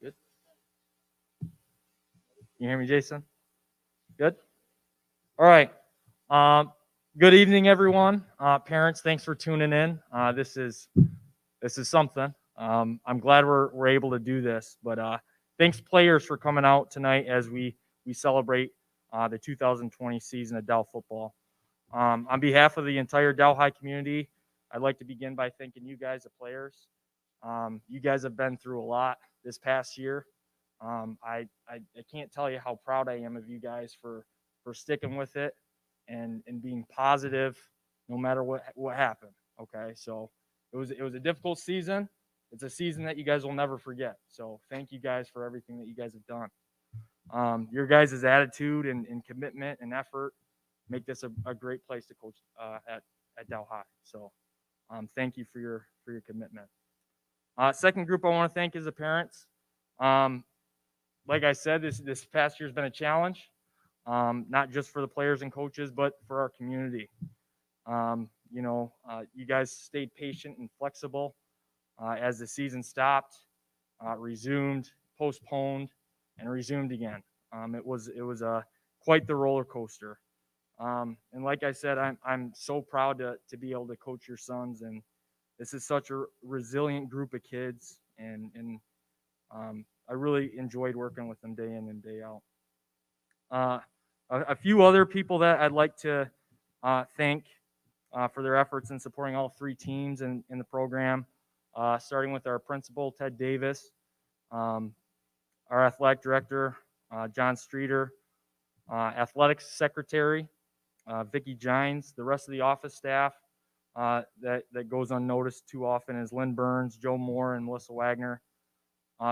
Good. You hear me, Jason? Good. All right. Good evening, everyone. Parents, thanks for tuning in. This is something. I'm glad we're able to do this. But thanks, players, for coming out tonight as we celebrate the 2020 season of Dow football. On behalf of the entire Dow High community, I'd like to begin by thanking you guys, the players. You guys have been through a lot this past year. I can't tell you how proud I am of you guys for sticking with it and being positive no matter what happened. Okay, so it was a difficult season. It's a season that you guys will never forget. So thank you guys for everything that you guys have done. Your guys' attitude and commitment and effort make this a great place to coach at Dow High. So thank you for your commitment. Second group I want to thank is the parents. Like I said, this past year has been a challenge, not just for the players and coaches, but for our community. You guys stayed patient and flexible as the season stopped, resumed, postponed, and resumed again. It was quite the roller coaster. And like I said, I'm so proud to be able to coach your sons, and this is such a resilient group of kids, and I really enjoyed working with them day in and day out. A few other people that I'd like to thank for their efforts in supporting all three teams in the program, starting with our principal, Ted Davis, our athletic director, John Streeter, athletics secretary, Vicki Gines, the rest of the office staff that goes unnoticed too often is Lynn Burns, Joe Moore, and Melissa Wagner.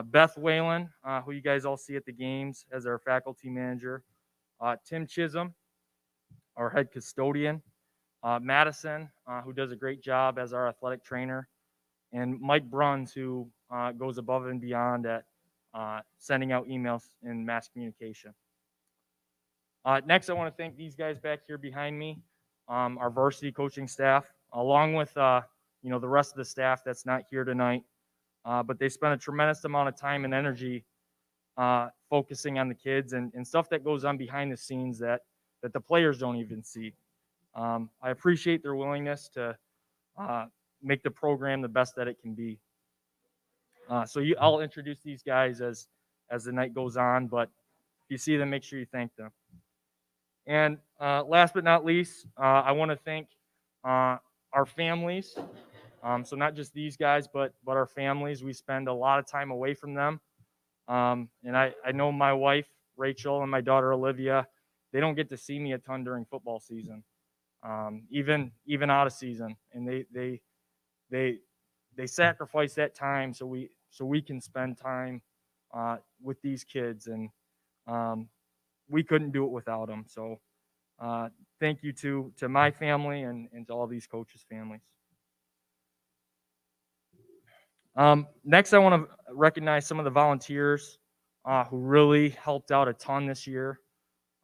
Beth Whalen, who you guys all see at the games as our faculty manager. Tim Chisholm, our head custodian. Madison, who does a great job as our athletic trainer. And Mike Bruns, who goes above and beyond at sending out emails in mass communication. Next, I want to thank these guys back here behind me, our varsity coaching staff, along with the rest of the staff that's not here tonight. But they spent a tremendous amount of time and energy focusing on the kids and stuff that goes on behind the scenes that the players don't even see. I appreciate their willingness to make the program the best that it can be. I'll introduce these guys as as the night goes on. But if you see them, make sure you thank them. And last but not least, I want to thank our families. So not just these guys, but our families. We spend a lot of time away from them. And I know my wife Rachel and my daughter Olivia. They don't get to see me a ton during football season, even out of season, and they they sacrifice that time so we can spend time with these kids, and um, we couldn't do it without them. So thank you to my family and to all these coaches' families. Next, I want to recognize some of the volunteers who really helped out a ton this year.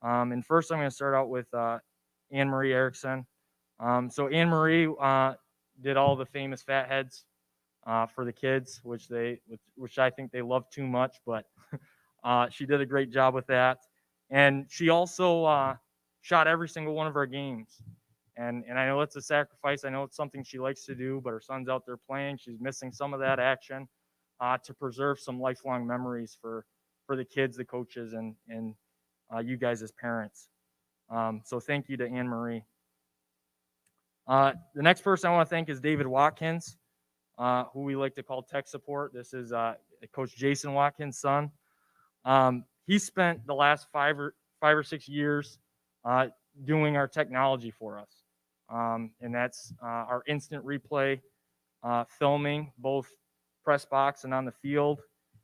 And first, I'm going to start out with Anne Marie Erickson. So Anne Marie did all the famous fat heads for the kids, which I think they love too much, but she did a great job with that. And she also shot every single one of our games. And I know it's a sacrifice. I know it's something she likes to do, but her son's out there playing. She's missing some of that action to preserve some lifelong memories for the kids, the coaches, and you guys as parents. So thank you to Anne Marie. The next person I want to thank is David Watkins, who we like to call tech support. This is Coach Jason Watkins' son. He spent the last 5 or 6 years doing our technology for us, and that's our instant replay, filming, both press box and on the field,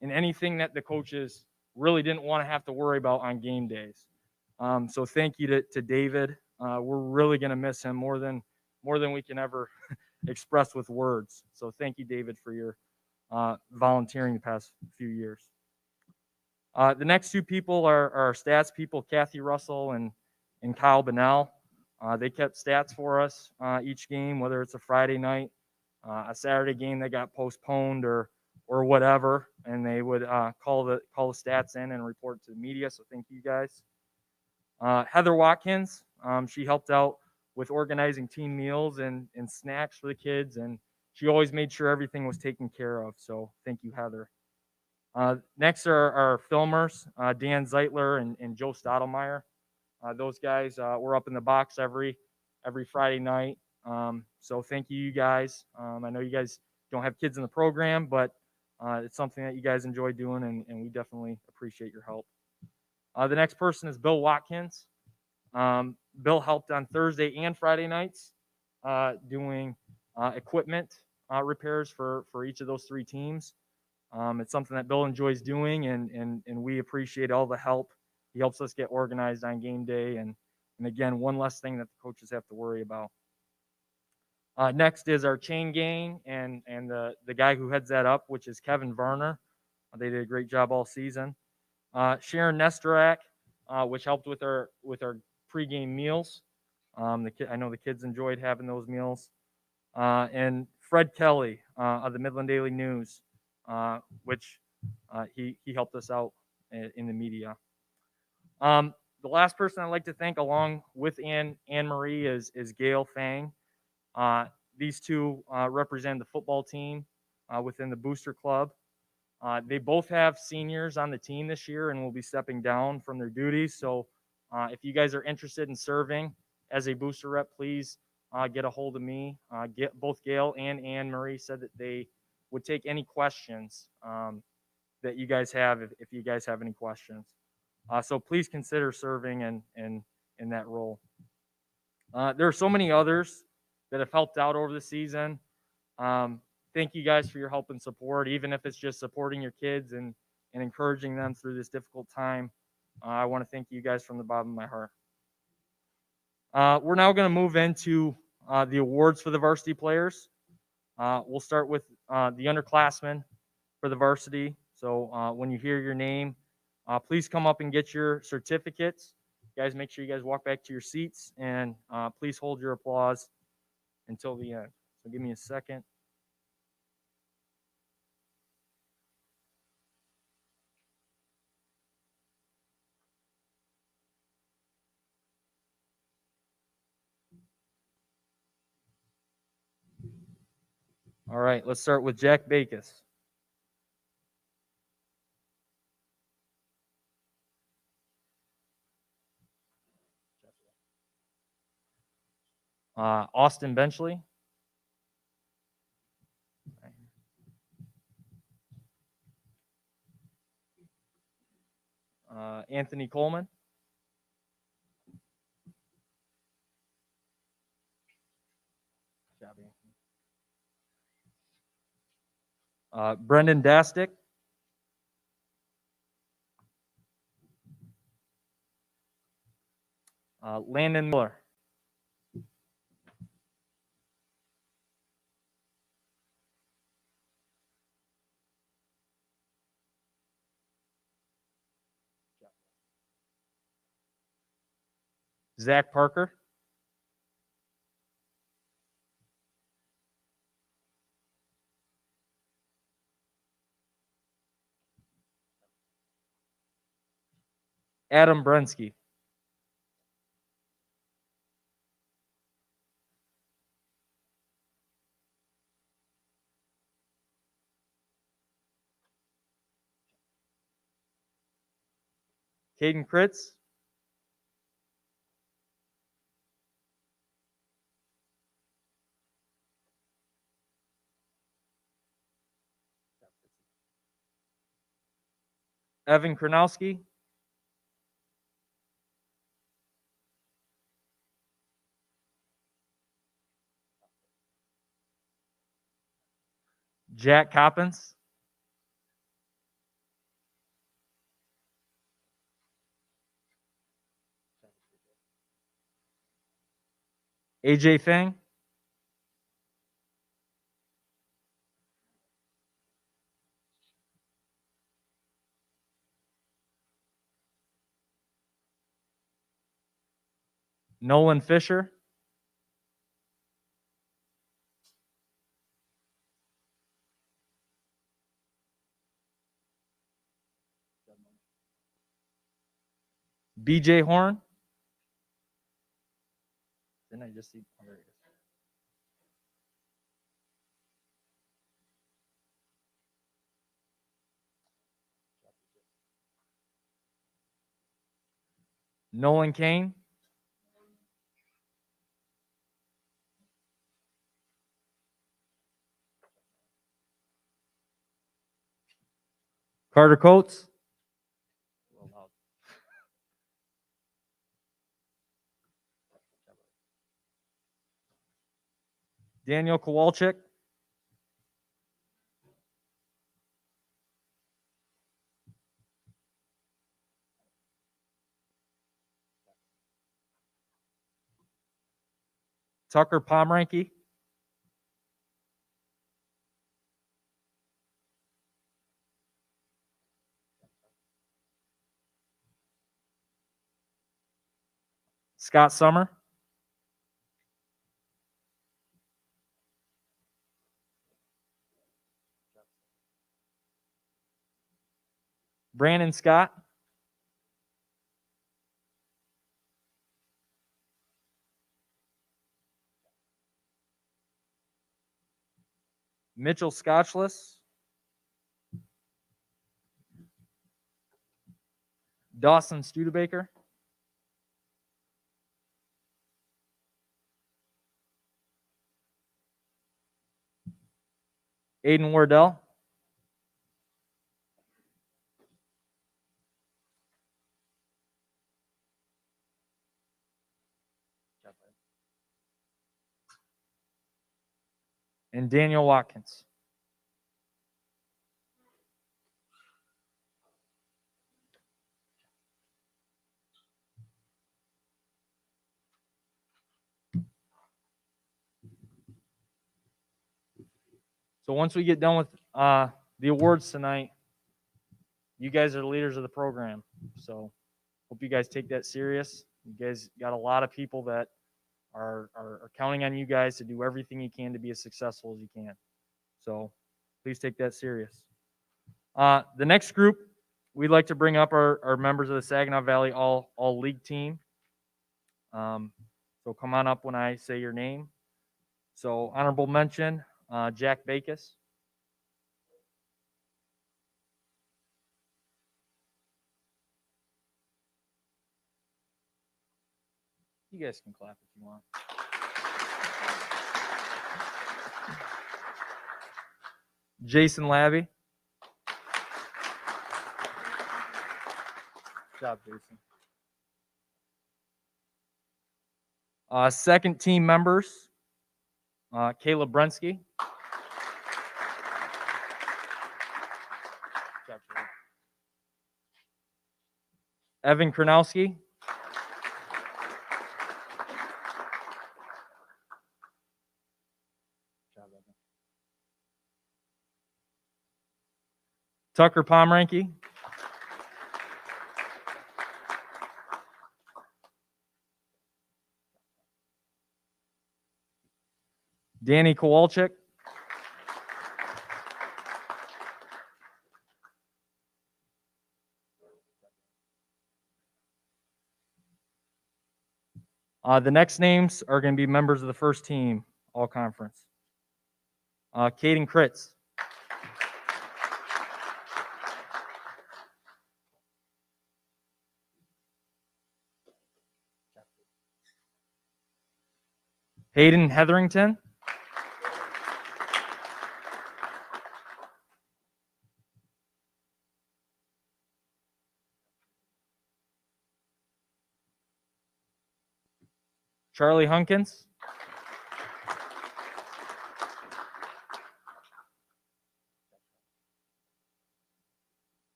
and anything that the coaches really didn't want to have to worry about on game days. So thank you to David. We're really going to miss him more than we can ever express with words. So thank you, David, for your volunteering the past few years. The next two people are our stats people, Kathy Russell and Kyle Bennell. They kept stats for us each game, whether it's a Friday night, a Saturday game that got postponed, or whatever, and they would call the stats in and report to the media. So thank you guys. Heather Watkins, she helped out with organizing team meals and snacks for the kids, and she always made sure everything was taken care of. So thank you, Heather. Next are our filmers, Dan Zeitler and Joe Stottlemyre. Those guys were up in the box every Friday night. So thank you guys. I know you guys don't have kids in the program, but it's something that you guys enjoy doing, and we definitely appreciate your help. The next person is Bill Watkins. Bill helped on Thursday and Friday nights doing equipment repairs for each of those three teams. It's something that Bill enjoys doing, and we appreciate all the help. He helps us get organized on game day, and again, one less thing that the coaches have to worry about. Next is our chain gang and the guy who heads that up, which is Kevin Varner. They did a great job all season. Sharon Nestorak, which helped with our pregame meals. I know the kids enjoyed having those meals. And Fred Kelly of the Midland Daily News, which he helped us out in the media. The last person I'd like to thank, along with Anne Marie, is Gail Fang. These two represent the football team within the Booster Club. They both have seniors on the team this year and will be stepping down from their duties. So if you guys are interested in serving as a booster rep, please get a hold of me. Both Gail and Anne Marie said that they would take any questions that you guys have if you guys have any questions. So please consider serving in that role. There are so many others that have helped out over the season. Thank you guys for your help and support, even if it's just supporting your kids and encouraging them through this difficult time. I want to thank you guys from the bottom of my heart. We're now going to move into the awards for the varsity players. We'll start with the underclassmen for the varsity. So when you hear your name, please come up and get your certificates. Guys, make sure you guys walk back to your seats, and please hold your applause until the end. So give me a second. All right, let's start with Jack Bakis. Austin Benchley. Anthony Coleman. Brendan Dastick. Landon Miller. Zach Parker. Adam Brensky. Caden Kritz. Evan Kronowski. Jack Coppins. AJ Fang. Nolan Fisher. BJ Horn. Didn't I just see? Oh, there it is. Nolan Kane. Carter Coates. Daniel Kowalczyk. Tucker Pomranke. Scott Summer. Brandon Scott. Mitchell Scotchless. Dawson Studebaker. Aiden Wardell. And Daniel Watkins. So once we get done with the awards tonight, you guys are the leaders of the program. So hope you guys take that serious. You guys got a lot of people that are counting on you guys to do everything you can to be as successful as you can. So please take that serious. The next group, we'd like to bring up our members of the Saginaw Valley All League team. So come on up when I say your name. So honorable mention, Jack Bakis. You guys can clap if you want. Jason Labby. Good job, Jason. Second team members, Caleb Brensky. Evan Kronowski. Tucker Pomeranke. Danny Kowalczyk. The next names are going to be members of the first team, all conference. Caden Kritz. Hayden Hetherington. Charlie Hunkins.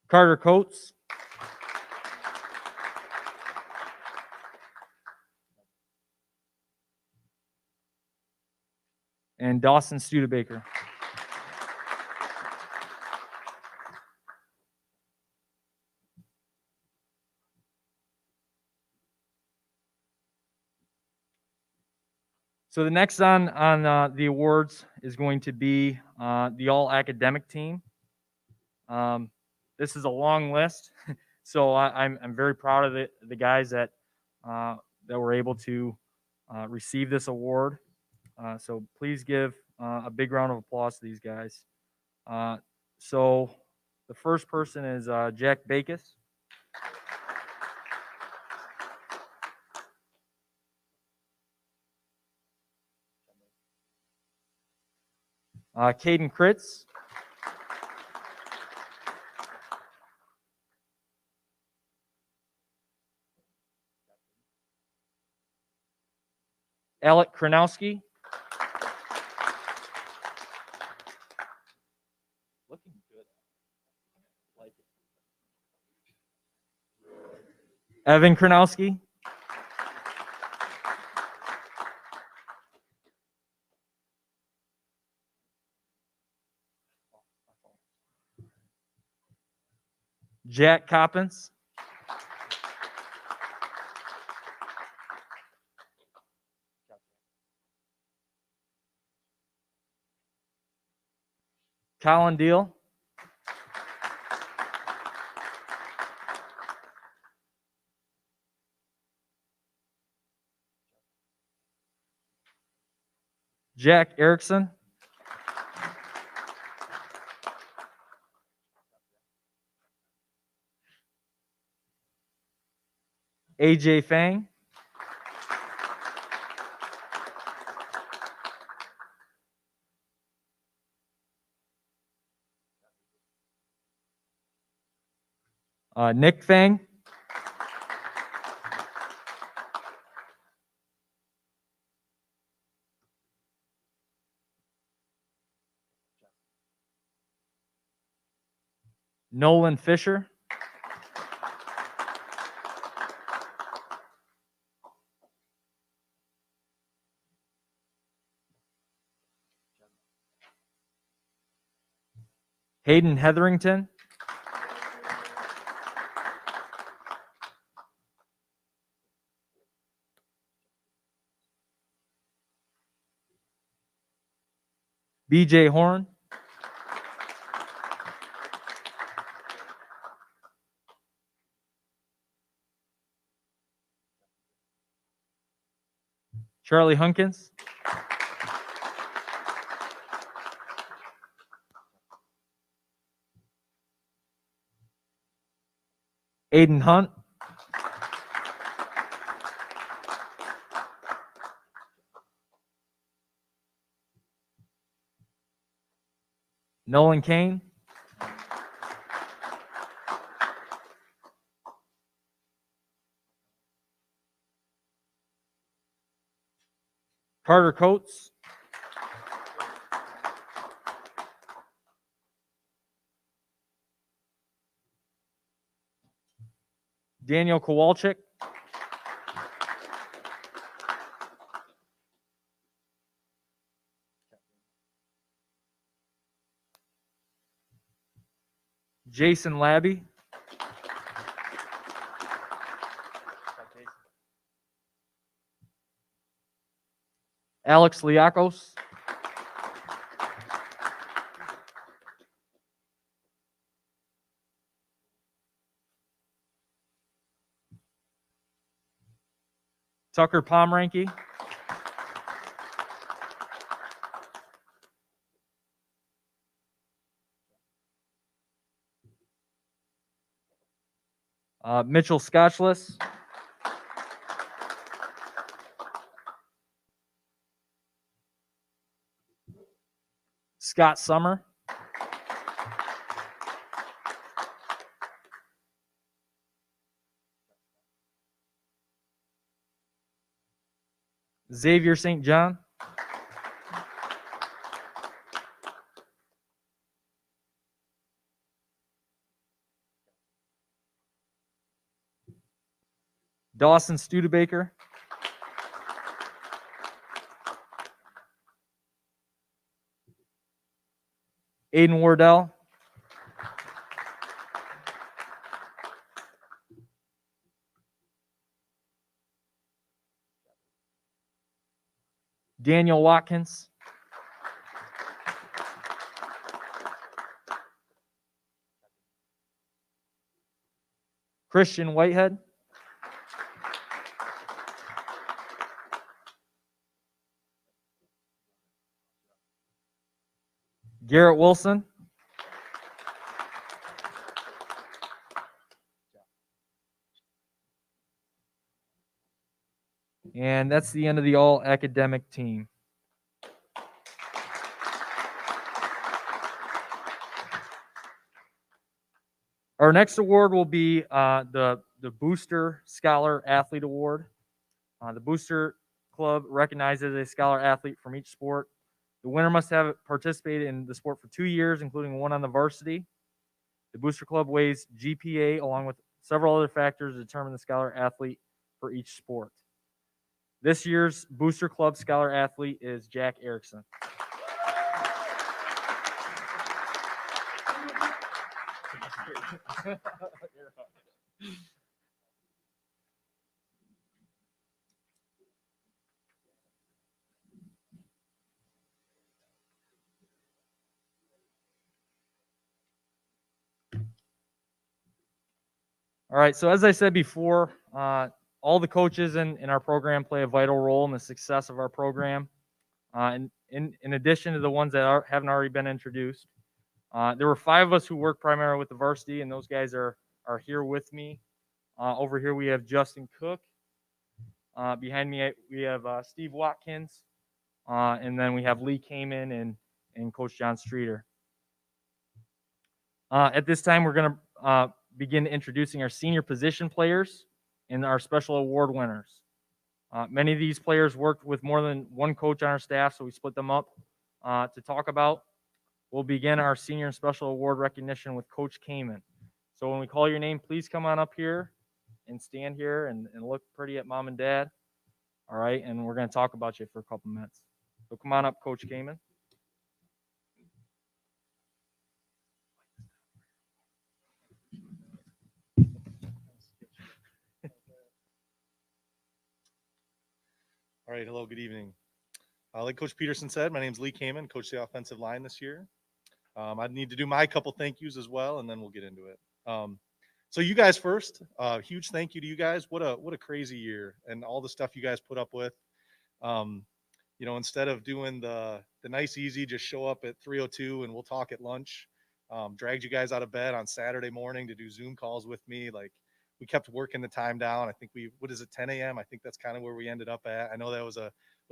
Carter Coates. And Dawson Studebaker. So the next on the awards is going to be the all academic team. This is a long list, so I'm very proud of the guys that were able to receive this award. So please give a big round of applause to these guys. So the first person is Jack Bakis. Caden Kritz. Alec Kronowski. Looking good. Like it. Evan Kronowski. Jack Coppins. Colin Deal. Jack Erickson. AJ Fang. Nick Fang. Nolan Fisher. Hayden Hetherington. BJ Horn. Charlie Hunkins. Aiden Hunt. Nolan Kane. Carter Coates. Daniel Kowalczyk. Jason Labby. Alex Liakos. Tucker Pomranke. Mitchell Scotchless. Scott Summer. Xavier St. John. Dawson Studebaker. Aiden Wardell. Daniel Watkins. Christian Whitehead. Garrett Wilson. And that's the end of the all academic team. Our next award will be the Booster Scholar Athlete Award. The Booster Club recognizes a scholar athlete from each sport. The winner must have participated in the sport for 2 years, including one on the varsity. The Booster Club weighs GPA along with several other factors to determine the scholar athlete for each sport. This year's Booster Club scholar athlete is Jack Erickson. All right, so as I said before, all the coaches in our program play a vital role in the success of our program. And in addition to the ones that haven't already been introduced, there were 5 of us who work primarily with the varsity, and those guys are here with me. Over here we have Justin Cook. Behind me we have Steve Watkins, and then we have Lee Kamen and Coach John Streeter. At this time, we're going to begin introducing our senior position players and our special award winners. Many of these players worked with more than one coach on our staff, so we split them up to talk about. We'll begin our senior and special award recognition with Coach Kamen. So when we call your name, please come on up here and stand here and look pretty at mom and dad. All right, and we're going to talk about you for a couple minutes. So come on up, Coach Kamen. All right, hello, good evening. Like Coach Peterson said, my name's Lee Kamen, coach the offensive line this year. I need to do my couple thank yous as well, and then we'll get into it. So you guys first, huge thank you to you guys. What a crazy year, and all the stuff you guys put up with. Instead of doing the nice easy, just show up at 3:02 and we'll talk at lunch. Dragged you guys out of bed on Saturday morning to do Zoom calls with me. Like, we kept working the time down. I think 10 a.m.? I think that's kind of where we ended up at. I know that was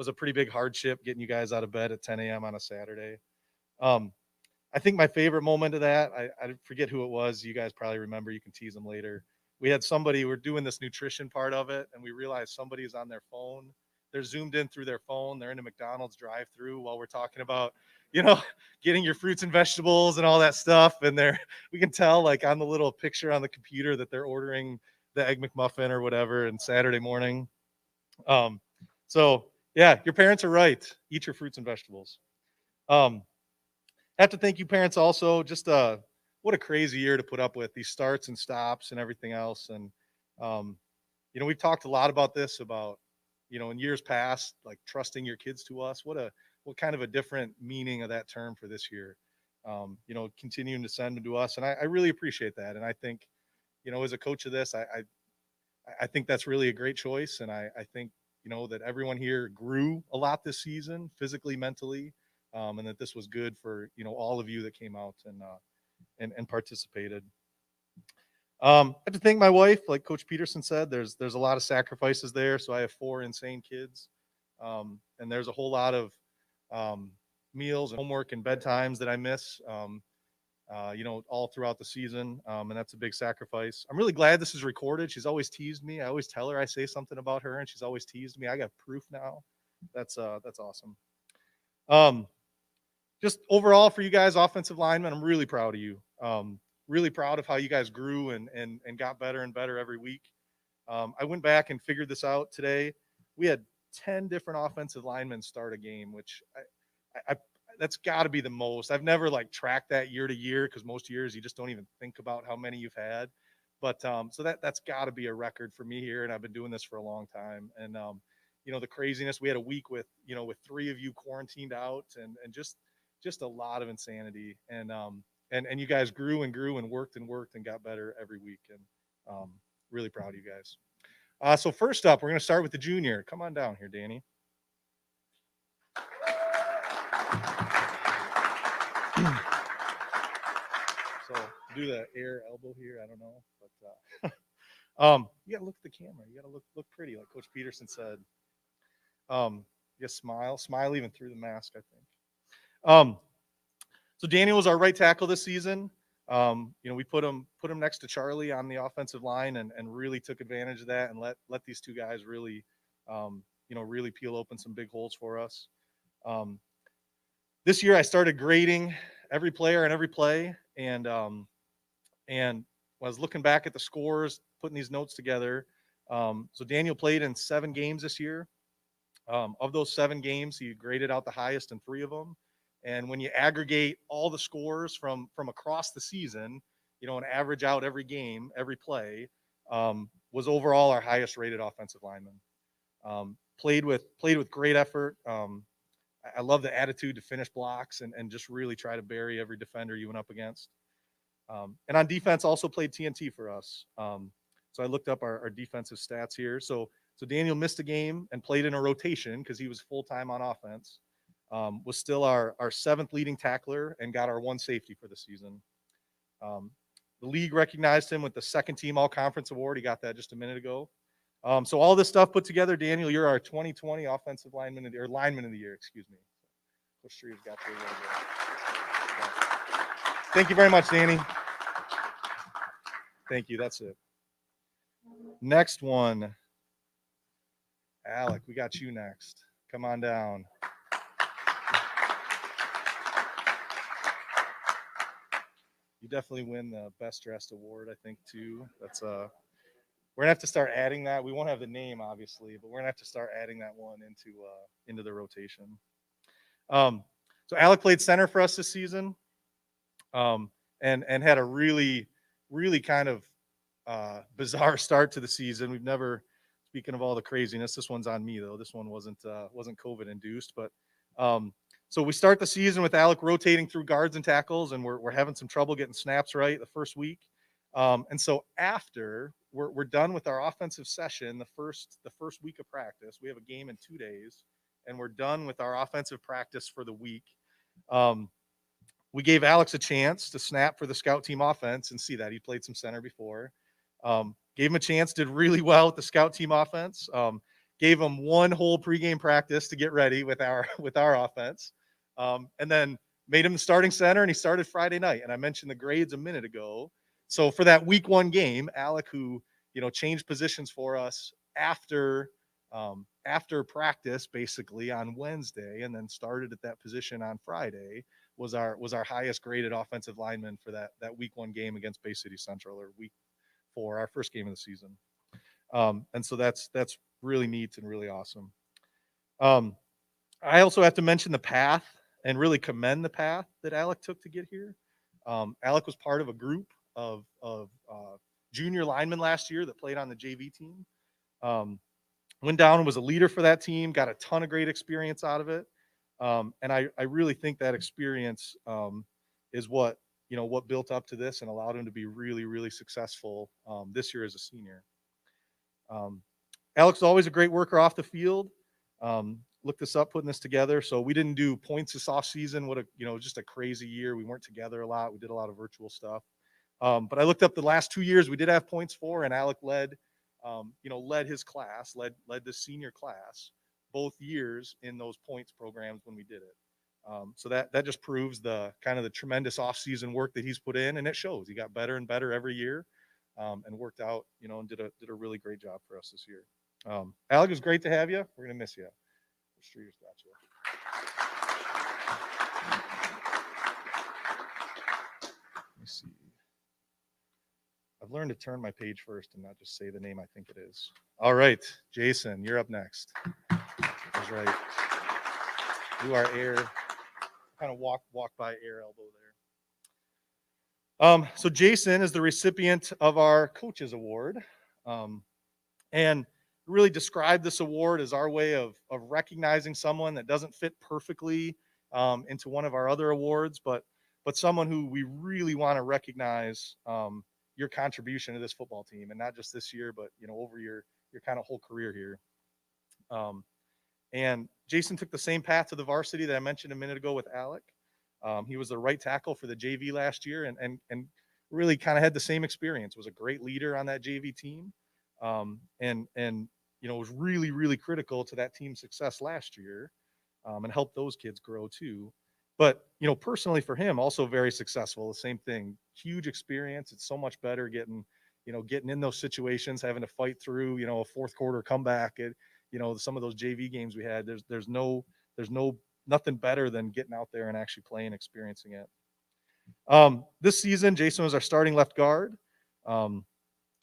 a pretty big hardship getting you guys out of bed at 10 a.m. on a Saturday. I I think my favorite moment of that, I forget who it was. You guys probably remember. You can tease them later. We had somebody, we're doing this nutrition part of it, and we realized somebody is on their phone. They're zoomed in through their phone. They're in a McDonald's drive-through while we're talking about, you know, getting your fruits and vegetables and all that stuff. And we can tell like on the little picture on the computer that they're ordering the Egg McMuffin or whatever and Saturday morning. Um, so yeah, your parents are right. Eat your fruits and vegetables. Um, have to thank you parents also. Just what a crazy year to put up with, these starts and stops and everything else. And um, we've talked a lot about this, about in years past, like trusting your kids to us. What kind of a different meaning of that term for this year. Continuing to send them to us, and I really appreciate that. And I think as a coach of this, I think that's really a great choice. And I think that everyone here grew a lot this season, physically, mentally, and that this was good for all of you that came out and participated. I have to thank my wife. Like Coach Peterson said, there's a lot of sacrifices there. So I have 4 insane kids, and there's a whole lot of meals and homework and bedtimes that I miss. All throughout the season, and that's a big sacrifice. I'm really glad this is recorded. She's always teased me. I always tell her I say something about her, and she's always teased me. I got proof now. That's awesome. Just overall for you guys, offensive linemen, I'm really proud of you. Really proud of how you guys grew and got better and better every week. I went back and figured this out today. We had 10 different offensive linemen start a game, which I that's got to be the most. I've never like tracked that year to year because most years you just don't even think about how many you've had. But so that's got to be a record for me here, and I've been doing this for a long time. And the craziness, we had a week with 3 of you quarantined out, and just a lot of insanity. And you guys grew and grew and worked and got better every week, and really proud of you guys. So first up, we're going to start with the junior. Come on down here, Danny. So do the air elbow here. I don't know, but you gotta look at the camera. You gotta look pretty, like Coach Peterson said. You smile even through the mask, I think. So Daniel was our right tackle this season. We put him next to Charlie on the offensive line, and really took advantage of that and let these 2 guys really, really peel open some big holes for us. This year I started grading every player and every play, and I was looking back at the scores, putting these notes together. So Daniel played in 7 games this year. Of those 7 games, he graded out the highest in 3 of them. And when you aggregate all the scores from across the season, and average out every game, every play, was overall our highest rated offensive lineman. Played with great effort. I love the attitude to finish blocks and just really try to bury every defender you went up against. And on defense, also played TNT for us. So I looked up our defensive stats here. So Daniel missed a game and played in a rotation because he was full-time on offense. Was still our 7th leading tackler and got our 1 safety for the season. The league recognized him with the 2nd team all-conference award. He got that just a minute ago. So all this stuff put together, Daniel, you're our 2020 offensive lineman of the year, excuse me. Coach Street's got you a little bit. Thank you very much, Danny. Thank you. That's it. Next one. Alec, we got you next. Come on down. You definitely win the best dressed award, I think, too. That's we're gonna have to start adding that. We won't have the name, obviously, but we're gonna have to start adding that one into the rotation. So Alec played center for us this season, and had a really kind of bizarre start to the season. We've never, speaking of all the craziness, this one's on me though. This one wasn't COVID induced, but so we start the season with Alec rotating through guards and tackles, and we're having some trouble getting snaps right the first week. And so after we're done with our offensive session, the first week of practice, we have a game in 2 days, and we're done with our offensive practice for the week. We gave Alex a chance to snap for the scout team offense and see that he played some center before. Gave him a chance, did really well with the scout team offense. Gave him 1 whole pregame practice to get ready with our offense. And then made him the starting center, and he started Friday night. And I mentioned the grades a minute ago. So for that week 1 game, Alec, who changed positions for us after practice, basically on Wednesday, and then started at that position on Friday, was our highest graded offensive lineman for that week 1 game against Bay City Central, or week 4, our first game of the season. And so that's really neat and really awesome. I also have to mention the path and really commend the path that Alec took to get here. Alec was part of a group of junior linemen last year that played on the JV team. Went down and was a leader for that team, got a ton of great experience out of it. And I really think that experience is what built up to this and allowed him to be really, really successful this year as a senior. Alex is always a great worker off the field. Looked this up, putting this together. So we didn't do points this off season. What just a crazy year. We weren't together a lot. We did a lot of virtual stuff. But I looked up the last 2 years we did have points for, and Alec led his class, led the senior class both years in those points programs when we did it. So that just proves the kind of the tremendous off-season work that he's put in, and it shows. He got better and better every year, and worked out, and did a really great job for us this year. Alec, it's great to have you. We're gonna miss you. Streeters got you. Let me see. I've learned to turn my page first and not just say the name I think it is. All right, Jason, you're up next. That's right. Do our air, kind of walk by air elbow there. So Jason is the recipient of our Coaches Award, and really describe this award as our way of recognizing someone that doesn't fit perfectly into one of our other awards, but someone who we really want to recognize your contribution to this football team, and not just this year, but over your kind of whole career here. And Jason took the same path to the varsity that I mentioned a minute ago with Alec. He was the right tackle for the JV last year, and really kind of had the same experience. Was a great leader on that JV team, and was really, really critical to that team's success last year, and helped those kids grow too. But personally for him, also very successful. The same thing, huge experience. It's so much better getting in those situations, having to fight through a fourth quarter comeback at some of those JV games we had. There's nothing better than getting out there and actually playing, experiencing it. This season, Jason was our starting left guard. I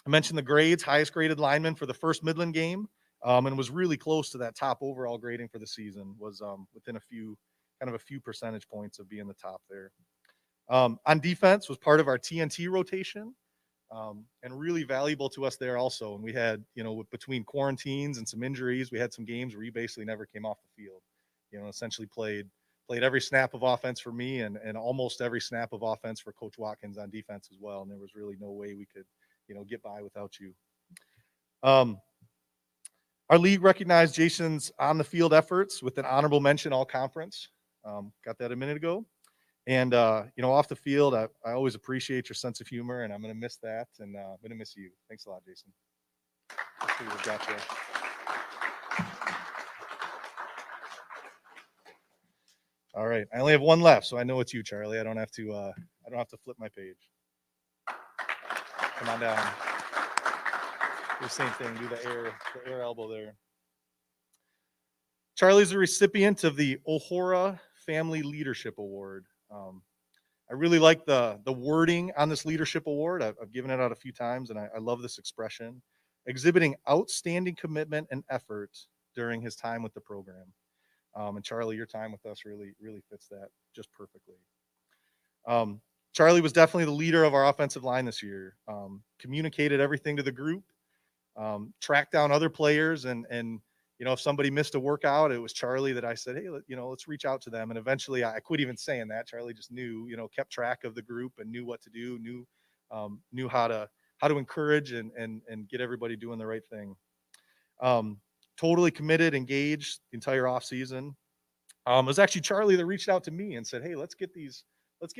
mentioned the grades, highest graded lineman for the first Midland game, and was really close to that top overall grading for the season. Was within a few percentage points of being the top there. On defense, was part of our TNT rotation, and really valuable to us there also. And we had, between quarantines and some injuries, we had some games where he basically never came off the field. Essentially played every snap of offense for me, and almost every snap of offense for Coach Watkins on defense as well. And there was really no way we could get by without you. Our league recognized Jason's on the field efforts with an honorable mention all conference. Got that a minute ago. And off the field, I always appreciate your sense of humor, and I'm going to miss that, and I'm going to miss you. Thanks a lot, Jason. Gotcha. All right, I only have one left, so I know it's you, Charlie. I don't have to flip my page. Come on down. Do the same thing. Do the air elbow there. Charlie's a recipient of the O'Hora Family Leadership Award. I really like the wording on this leadership award. I've given it out a few times, and I love this expression. Exhibiting outstanding commitment and effort during his time with the program. And Charlie, your time with us really, really fits that just perfectly. Charlie was definitely the leader of our offensive line this year. Communicated everything to the group, tracked down other players, and if somebody missed a workout, it was Charlie that I said, hey, let's reach out to them. And eventually I quit even saying that. Charlie just knew, kept track of the group and knew what to do, knew how to encourage and get everybody doing the right thing. Totally committed, engaged the entire off season. It was actually Charlie that reached out to me and said, hey, let's get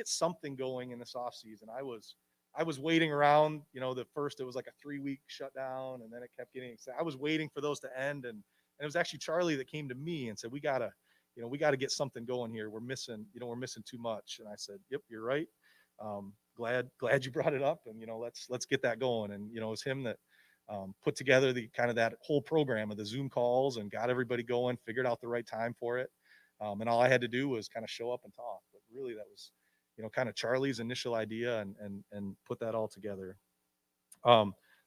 something going in this off season. I was waiting around, the first, it was like a 3-week shutdown, and then it kept getting, I was waiting for those to end. And it was actually Charlie that came to me and said, we gotta we got to get something going here. We're missing too much. And I said, yep, you're right. Glad you brought it up, and let's get that going. And it was him that put together the kind of that whole program of the Zoom calls and got everybody going, figured out the right time for it. And all I had to do was kind of show up and talk. But really, that was kind of Charlie's initial idea, and put that all together.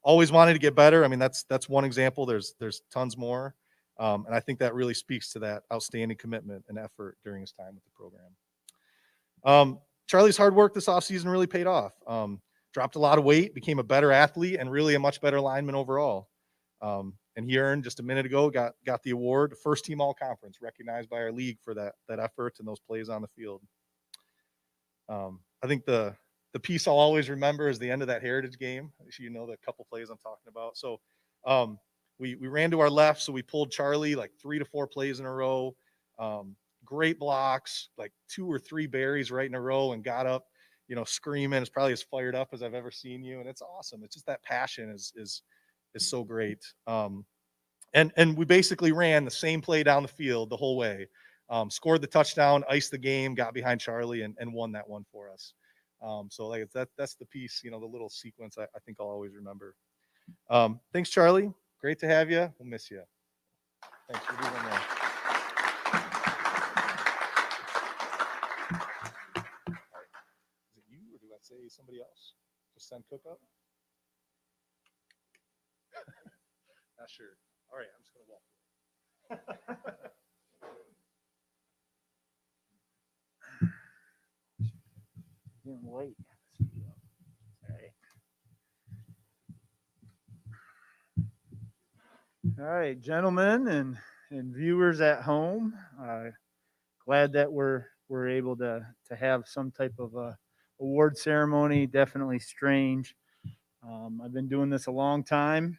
Always wanted to get better. I mean, that's one example. There's tons more. And I think that really speaks to that outstanding commitment and effort during his time with the program. Charlie's hard work this offseason really paid off. Dropped a lot of weight, became a better athlete, and really a much better lineman overall. And he earned, just a minute ago, got the award, first team all conference, recognized by our league for that effort and those plays on the field. I think the piece I'll always remember is the end of that Heritage game. The couple plays I'm talking about. So we ran to our left, so we pulled Charlie like 3 to 4 plays in a row. Great blocks, like 2 or 3 berries right in a row, and got up, screaming. It's probably as fired up as I've ever seen you, and it's awesome. It's just that passion is so great. And we basically ran the same play down the field the whole way. Scored the touchdown, iced the game, got behind Charlie, and won that one for us. So like that's the piece, the little sequence I think I'll always remember. Thanks, Charlie. Great to have you. We'll miss you. Thanks for doing that. Is it you, or do I say somebody else? Just send Cook up? Not sure. All right, I'm just going to walk away. Getting late. All right, gentlemen and viewers at home. Glad that we're able to have some type of a award ceremony. Definitely strange. I've been doing this a long time.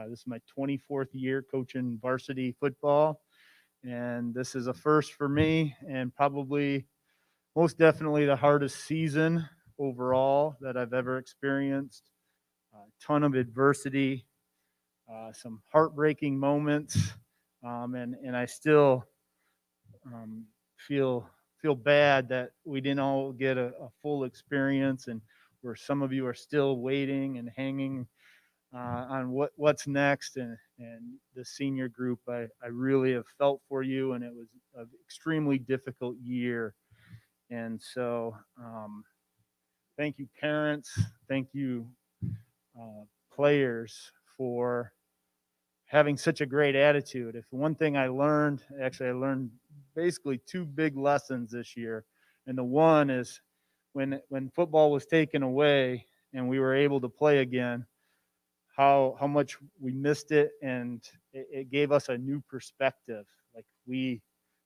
This is my 24th year coaching varsity football, and this is a first for me, and probably most definitely the hardest season overall that I've ever experienced. A ton of adversity, some heartbreaking moments, and I still feel bad that we didn't all get a full experience, and where some of you are still waiting and hanging on what's next. And the senior group, I really have felt for you, and it was an extremely difficult year. And so thank you, parents. Thank you, players, for having such a great attitude. If one thing I learned basically 2 big lessons this year. And the one is when football was taken away and we were able to play again, how much we missed it, and it gave us a new perspective. Like we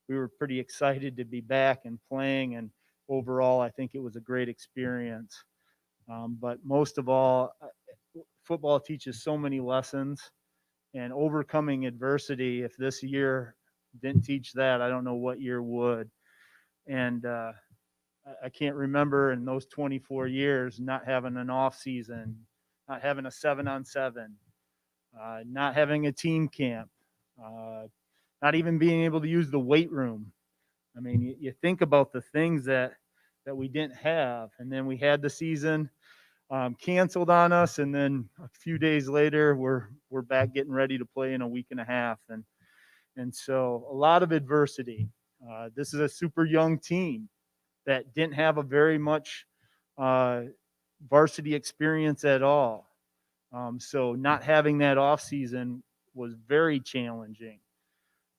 were pretty excited to be back and playing, and overall I think it was a great experience. But most of all, football teaches so many lessons, and overcoming adversity. If this year didn't teach that, I don't know what year would. And I can't remember in those 24 years not having an off season, not having a 7-on-7, not having a team camp, not even being able to use the weight room. I mean, you think about the things that we didn't have, and then we had the season canceled on us, and then a few days later we're back getting ready to play in a week and a half, and so a lot of adversity. This is a super young team that didn't have a very much varsity experience at all. So not having that off season was very challenging.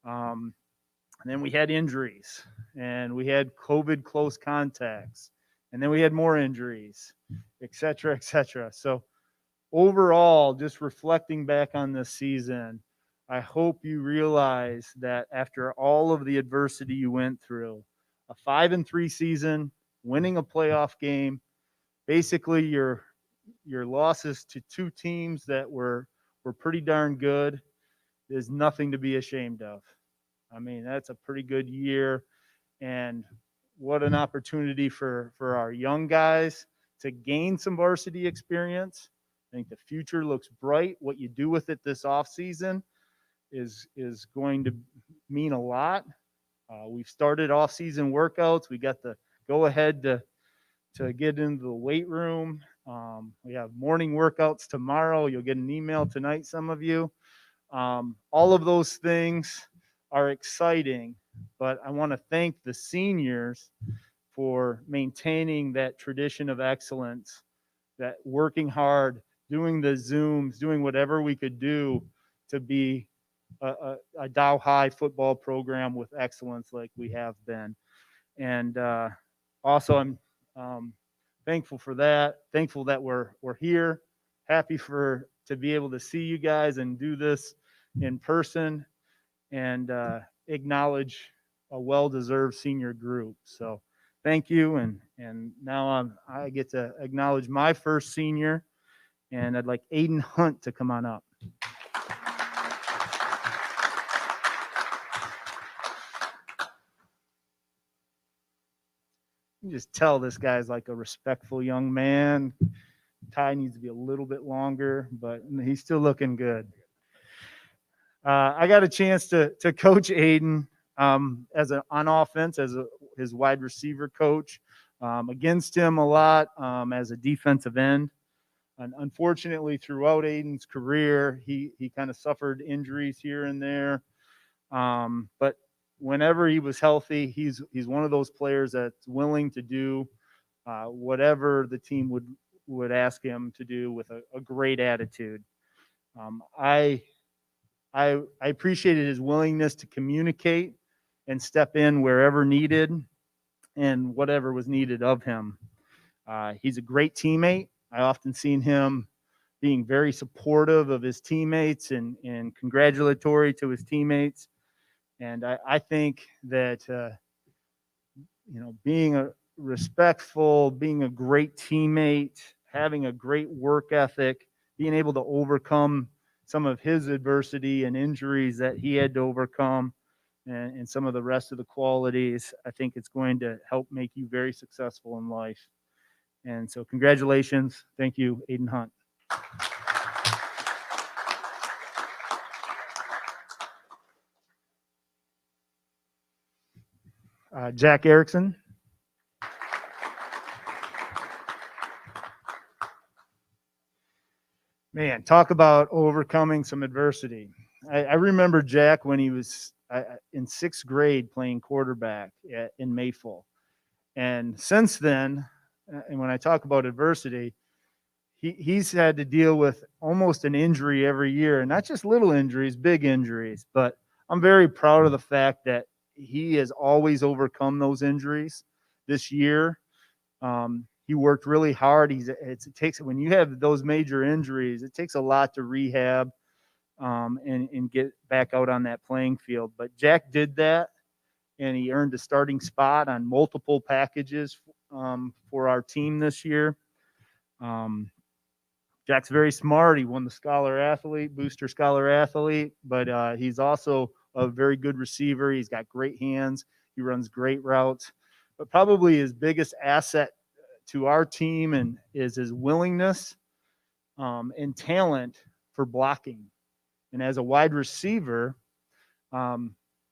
And then we had injuries, and we had COVID close contacts, and then we had more injuries, et cetera, et cetera. So overall, just reflecting back on this season, I hope you realize that after all of the adversity you went through, a 5-3 season, winning a playoff game, basically your losses to 2 teams that were pretty darn good, is nothing to be ashamed of. I mean, that's a pretty good year, and what an opportunity for our young guys to gain some varsity experience. I think the future looks bright. What you do with it this off season is going to mean a lot. We've started off-season workouts. We got the go-ahead to get into the weight room. We have morning workouts tomorrow. You'll get an email tonight, some of you. All of those things are exciting, but I want to thank the seniors for maintaining that tradition of excellence, that working hard, doing the Zooms, doing whatever we could do to be a Dow High football program with excellence like we have been. And also, I'm thankful for that. Thankful that we're here. Happy to be able to see you guys and do this in person, and acknowledge a well-deserved senior group. So thank you. And now I get to acknowledge my first senior, and I'd like Aiden Hunt to come on up. You just tell this guy's like a respectful young man. Tie needs to be a little bit longer, but he's still looking good. I got a chance to coach Aiden on offense as his wide receiver coach, against him a lot as a defensive end. And unfortunately, throughout Aiden's career, he kind of suffered injuries here and there. But whenever he was healthy, he's one of those players that's willing to do whatever the team would ask him to do with a great attitude. I appreciated his willingness to communicate and step in wherever needed and whatever was needed of him. He's a great teammate. I often seen him being very supportive of his teammates and congratulatory to his teammates. And I think that, being a respectful, being a great teammate, having a great work ethic, being able to overcome some of his adversity and injuries that he had to overcome, and some of the rest of the qualities, I think it's going to help make you very successful in life. And so congratulations. Thank you, Aiden Hunt. Jack Erickson. Man, talk about overcoming some adversity. I remember Jack when he was in 6th grade playing quarterback in Mayfull. And since then, and when I talk about adversity, he's had to deal with almost an injury every year, and not just little injuries, big injuries. But I'm very proud of the fact that he has always overcome those injuries. This year, he worked really hard. It takes, when you have those major injuries, it takes a lot to rehab and get back out on that playing field. But Jack did that, and he earned a starting spot on multiple packages for our team this year. Jack's very smart. He won the Booster Scholar Athlete, but he's also a very good receiver. He's got great hands. He runs great routes. But probably his biggest asset to our team and is his willingness and talent for blocking. And as a wide receiver,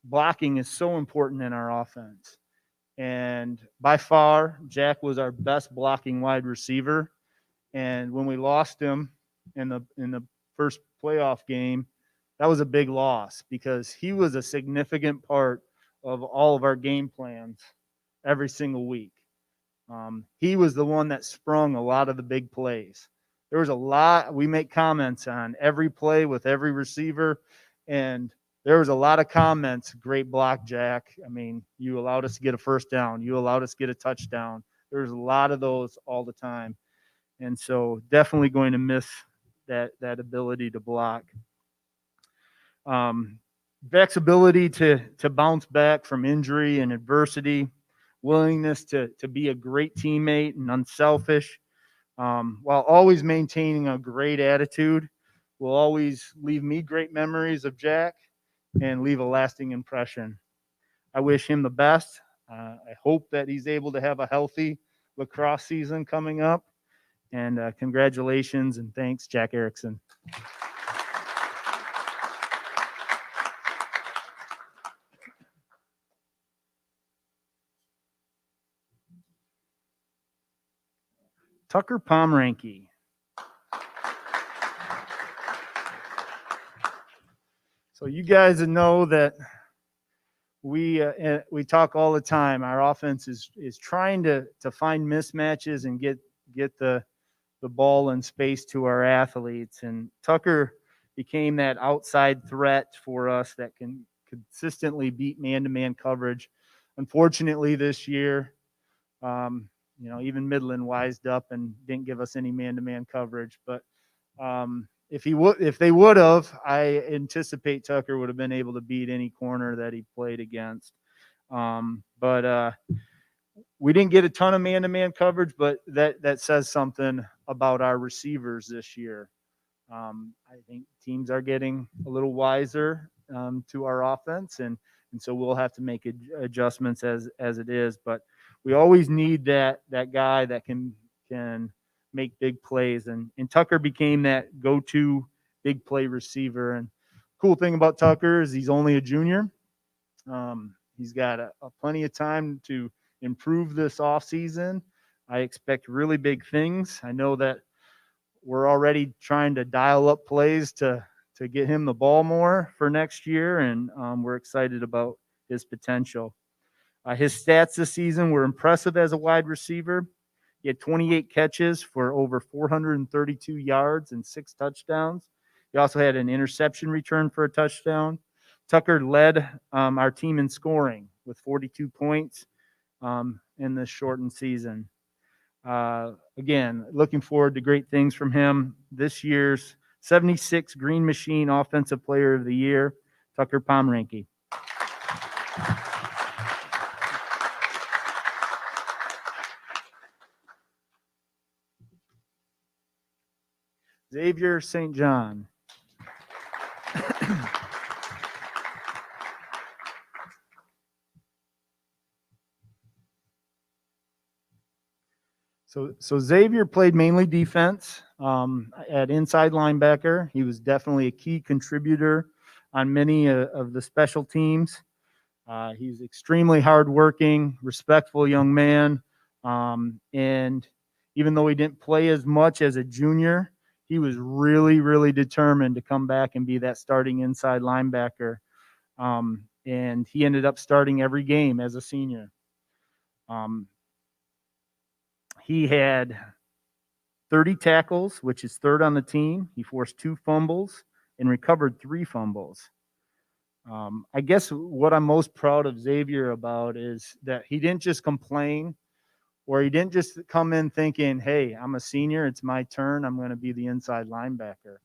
blocking is so important in our offense. And by far, Jack was our best blocking wide receiver. And when we lost him in the first playoff game, that was a big loss because he was a significant part of all of our game plans every single week. He was the one that sprung a lot of the big plays. There was a lot, we make comments on every play with every receiver, and there was a lot of comments. Great block, Jack. I mean, you allowed us to get a first down. You allowed us to get a touchdown. There's a lot of those all the time. And so definitely going to miss that ability to block. Jack's ability to bounce back from injury and adversity, willingness to be a great teammate and unselfish, while always maintaining a great attitude, will always leave me great memories of Jack and leave a lasting impression. I wish him the best. I hope that he's able to have a healthy lacrosse season coming up. And congratulations and thanks, Jack Erickson. Tucker Pomeranke. So you guys know that we talk all the time. Our offense is trying to find mismatches and get the ball in space to our athletes. And Tucker became that outside threat for us that can consistently beat man-to-man coverage. Unfortunately, this year, even Midland wised up and didn't give us any man-to-man coverage. But if they would have, I anticipate Tucker would have been able to beat any corner that he played against. But we didn't get a ton of man-to-man coverage, but that says something about our receivers this year. I think teams are getting a little wiser to our offense, and so we'll have to make adjustments as it is. But we always need that guy that can make big plays, and Tucker became that go-to big play receiver. And cool thing about Tucker is he's only a junior. He's got a plenty of time to improve this offseason. I expect really big things. I know that we're already trying to dial up plays to get him the ball more for next year, and we're excited about his potential. His stats this season were impressive as a wide receiver. He had 28 catches for over 432 yards and 6 touchdowns. He also had an interception return for a touchdown. Tucker led our team in scoring with 42 points in this shortened season. Again, looking forward to great things from him. This year's 76 Green Machine Offensive Player of the Year, Tucker Pomeranke. Xavier St. John. So Xavier played mainly defense at inside linebacker. He was definitely a key contributor on many of the special teams. He's extremely hardworking, respectful young man. And even though he didn't play as much as a junior, he was really, really determined to come back and be that starting inside linebacker. And he ended up starting every game as a senior. He had 30 tackles, which is third on the team. He forced 2 fumbles and recovered 3 fumbles. I guess what I'm most proud of Xavier about is that he didn't just complain, or he didn't just come in thinking, hey, I'm a senior, it's my turn, I'm going to be the inside linebacker.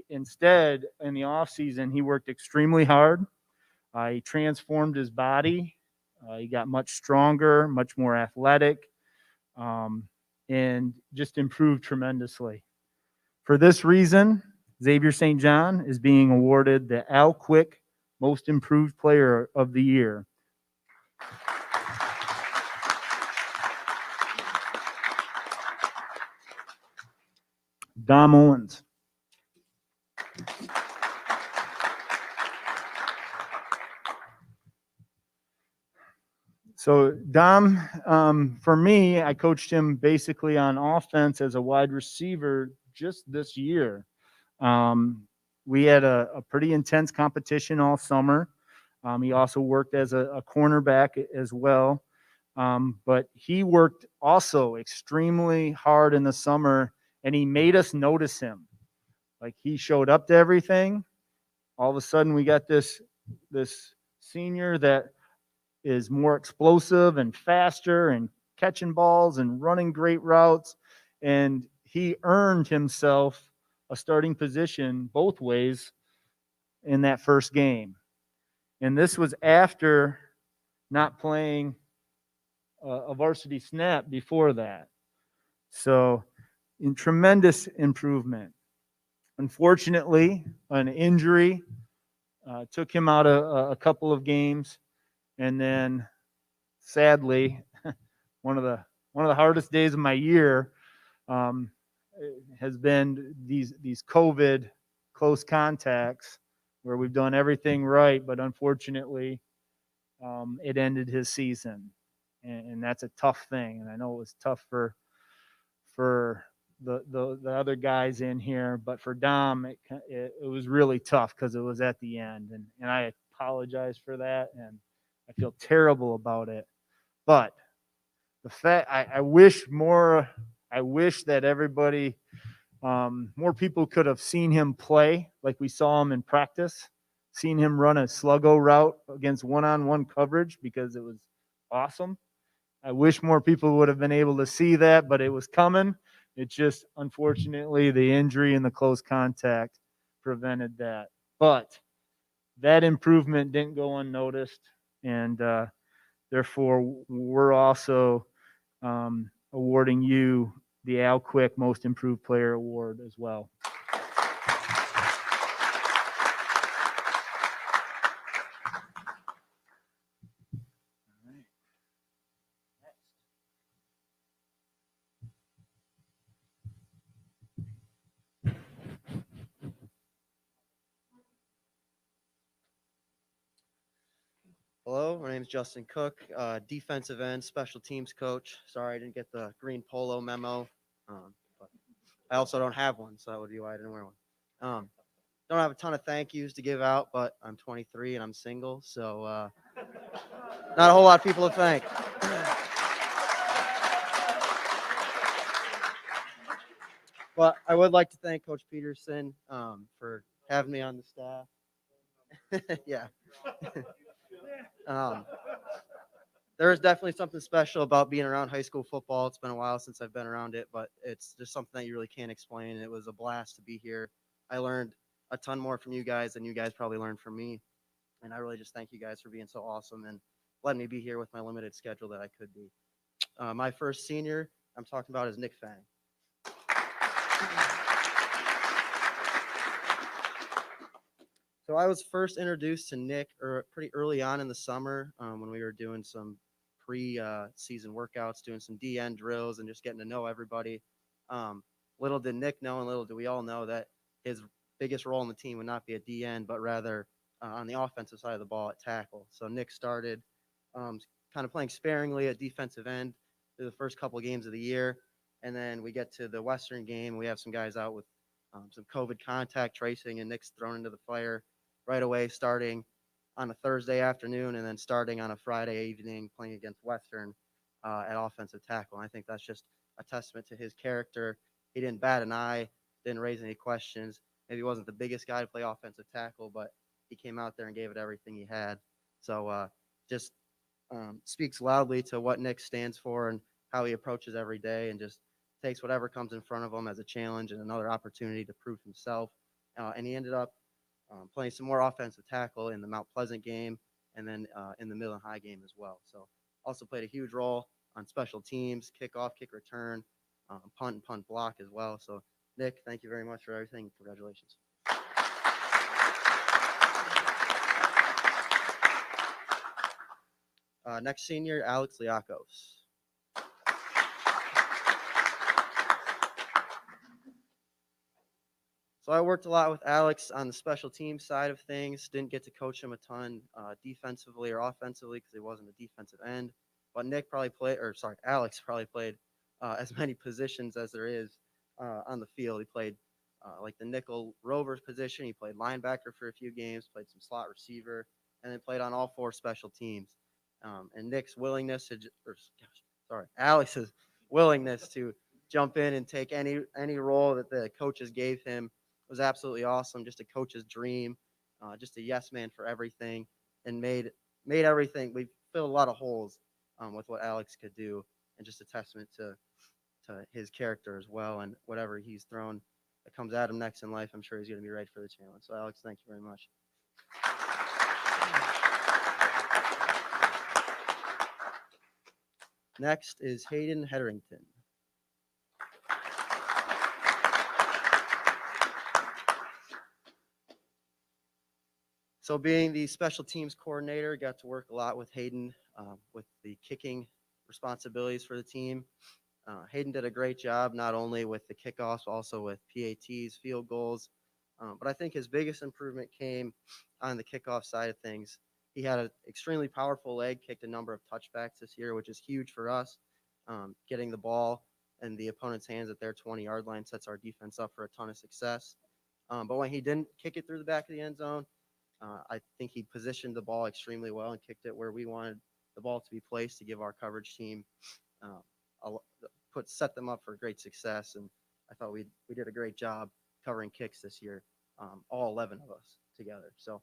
Instead, in the offseason, he worked extremely hard. He transformed his body. He got much stronger, much more athletic. And just improved tremendously. For this reason, Xavier St. John is being awarded the Al Quick Most Improved Player of the Year. Dom Owens. So Dom, for me, I coached him basically on offense as a wide receiver just this year. We had a pretty intense competition all summer. He also worked as a cornerback as well. But he worked also extremely hard in the summer, and he made us notice him. Like, he showed up to everything. All of a sudden, we got this senior that is more explosive and faster and catching balls and running great routes. And he earned himself a starting position both ways in that first game. And this was after not playing a varsity snap before that. So, in tremendous improvement. Unfortunately, an injury took him out a couple of games. And then, sadly, one of the hardest days of my year has been these COVID close contacts where we've done everything right, but unfortunately, it ended his season, and that's a tough thing. And I know it was tough for for the other guys in here, but for Dom, it was really tough because it was at the end, and I apologize for that, and I feel terrible about it. But the fact I wish more, I wish that everybody, more people could have seen him play like we saw him in practice, seen him run a sluggo route against one-on-one coverage because it was awesome. I wish more people would have been able to see that, but it was coming. It just, unfortunately, the injury and the close contact prevented that. But that improvement didn't go unnoticed, and therefore, we're also awarding you the Al Quick Most Improved Player Award as well. Hello, my name is Justin Cook, defensive end, special teams coach. Sorry, I didn't get the green polo memo, but I also don't have one, so that would be why I didn't wear one. Don't have a ton of thank yous to give out, but I'm 23 and I'm single, so not a whole lot of people to thank. But I would like to thank Coach Peterson for having me on the staff. Yeah. There is definitely something special about being around high school football. It's been a while since I've been around it, but it's just something that you really can't explain. It was a blast to be here. I learned a ton more from you guys than you guys probably learned from me. And I really just thank you guys for being so awesome and letting me be here with my limited schedule that I could be. My first senior I'm talking about is Nick Fang. So I was first introduced to Nick pretty early on in the summer when we were doing some pre-season workouts, doing some DN drills, and just getting to know everybody. Little did Nick know, and little did we all know that his biggest role in the team would not be at DN, but rather on the offensive side of the ball at tackle. So Nick started kind of playing sparingly at defensive end through the first couple of games of the year, and then we get to the Western game. We have some guys out with some COVID contact tracing, and Nick's thrown into the fire right away, starting on a Thursday afternoon and then starting on a Friday evening playing against Western at offensive tackle. And I think that's just a testament to his character. He didn't bat an eye, didn't raise any questions. Maybe he wasn't the biggest guy to play offensive tackle, but he came out there and gave it everything he had. So just speaks loudly to what Nick stands for and how he approaches every day, and just takes whatever comes in front of him as a challenge and another opportunity to prove himself. And he ended up playing some more offensive tackle in the Mount Pleasant game, and then in the Midland High game as well. So also played a huge role on special teams, kickoff, kick return, punt and punt block as well. So Nick, thank you very much for everything. Congratulations. Next senior, Alex Liakos. So I worked a lot with Alex on the special team side of things. Didn't get to coach him a ton defensively or offensively because he wasn't a defensive end. But Alex probably played as many positions as there is on the field. He played like the nickel rover position. He played linebacker for a few games, played some slot receiver, and then played on all four special teams. And Alex's willingness to jump in and take any role that the coaches gave him was absolutely awesome. Just a coach's dream, just a yes man for everything, and made everything. We filled a lot of holes with what Alex could do, and just a testament to his character as well. And whatever he's thrown that comes at him next in life, I'm sure he's going to be ready for the challenge. So Alex, thank you very much. Next is Hayden Hetherington. So being the special teams coordinator, got to work a lot with Hayden with the kicking responsibilities for the team. Hayden did a great job, not only with the kickoffs, also with PATs, field goals. But I think his biggest improvement came on the kickoff side of things. He had an extremely powerful leg, kicked a number of touchbacks this year, which is huge for us, getting the ball in the opponent's hands at their 20-yard line sets our defense up for a ton of success. But when he didn't kick it through the back of the end zone, I think he positioned the ball extremely well and kicked it where we wanted the ball to be placed to give our coverage team set them up for great success. And I thought we did a great job covering kicks this year, all 11 of us together. So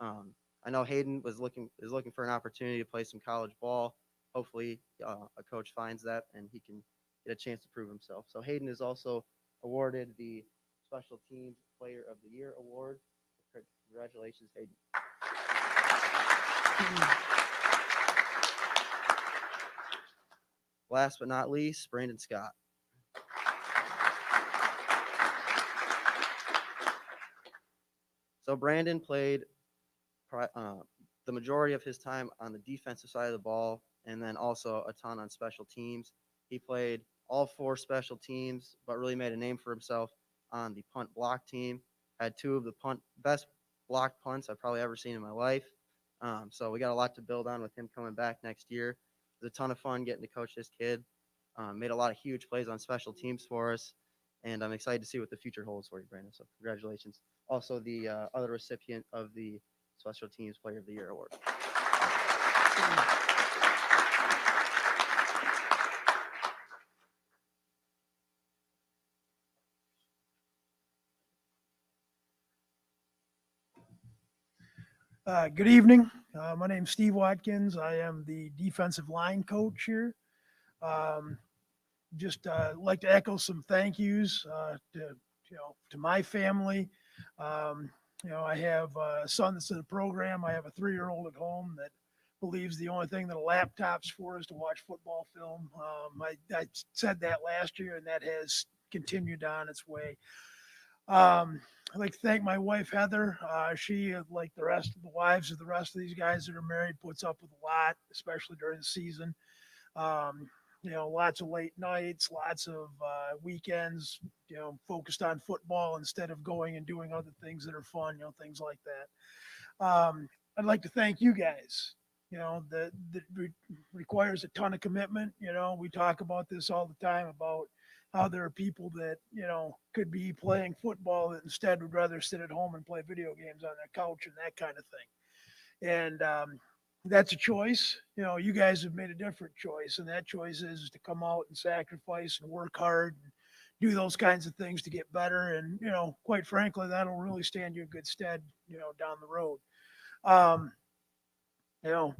I know Hayden is looking for an opportunity to play some college ball. Hopefully, a coach finds that and he can get a chance to prove himself. So Hayden is also awarded the Special Teams Player of the Year award. Congratulations, Hayden. Last but not least, Brandon Scott. So Brandon played the majority of his time on the defensive side of the ball, and then also a ton on special teams. He played all 4 special teams, but really made a name for himself on the punt block team. Had 2 of the best blocked punts I've probably ever seen in my life. So we got a lot to build on with him coming back next year. It was a ton of fun getting to coach this kid. Made a lot of huge plays on special teams for us, and I'm excited to see what the future holds for you, Brandon. So congratulations. Also, the other recipient of the Special Teams Player of the Year award. Good evening. My name's Steve Watkins. I am the defensive line coach here. Just like to echo some thank yous to my family. I have a son that's in the program. I have a 3-year-old at home that believes the only thing that a laptop's for is to watch football film. I said that last year, and that has continued on its way. I'd like to thank my wife, Heather. She, like the rest of the wives of the rest of these guys that are married, puts up with a lot, especially during the season. Lots of late nights, lots of weekends, focused on football instead of going and doing other things that are fun, things like that. I'd like to thank you guys. That requires a ton of commitment. We talk about this all the time about how there are people that, could be playing football that instead would rather sit at home and play video games on their couch and that kind of thing. And that's a choice. You guys have made a different choice, and that choice is to come out and sacrifice and work hard and do those kinds of things to get better. And, quite frankly, that'll really stand you in good stead, down the road.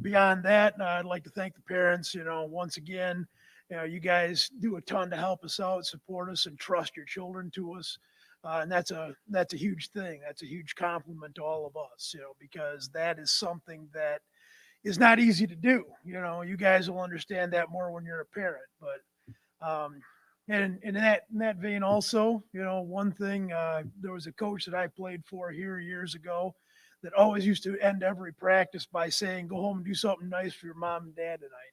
Beyond that, I'd like to thank the parents, once again. You guys do a ton to help us out, support us, and trust your children to us. And that's a huge thing. That's a huge compliment to all of us, because that is something that is not easy to do. You guys will understand that more when you're a parent. But and in that vein also, one thing, there was a coach that I played for here years ago that always used to end every practice by saying, "Go home and do something nice for your mom and dad tonight."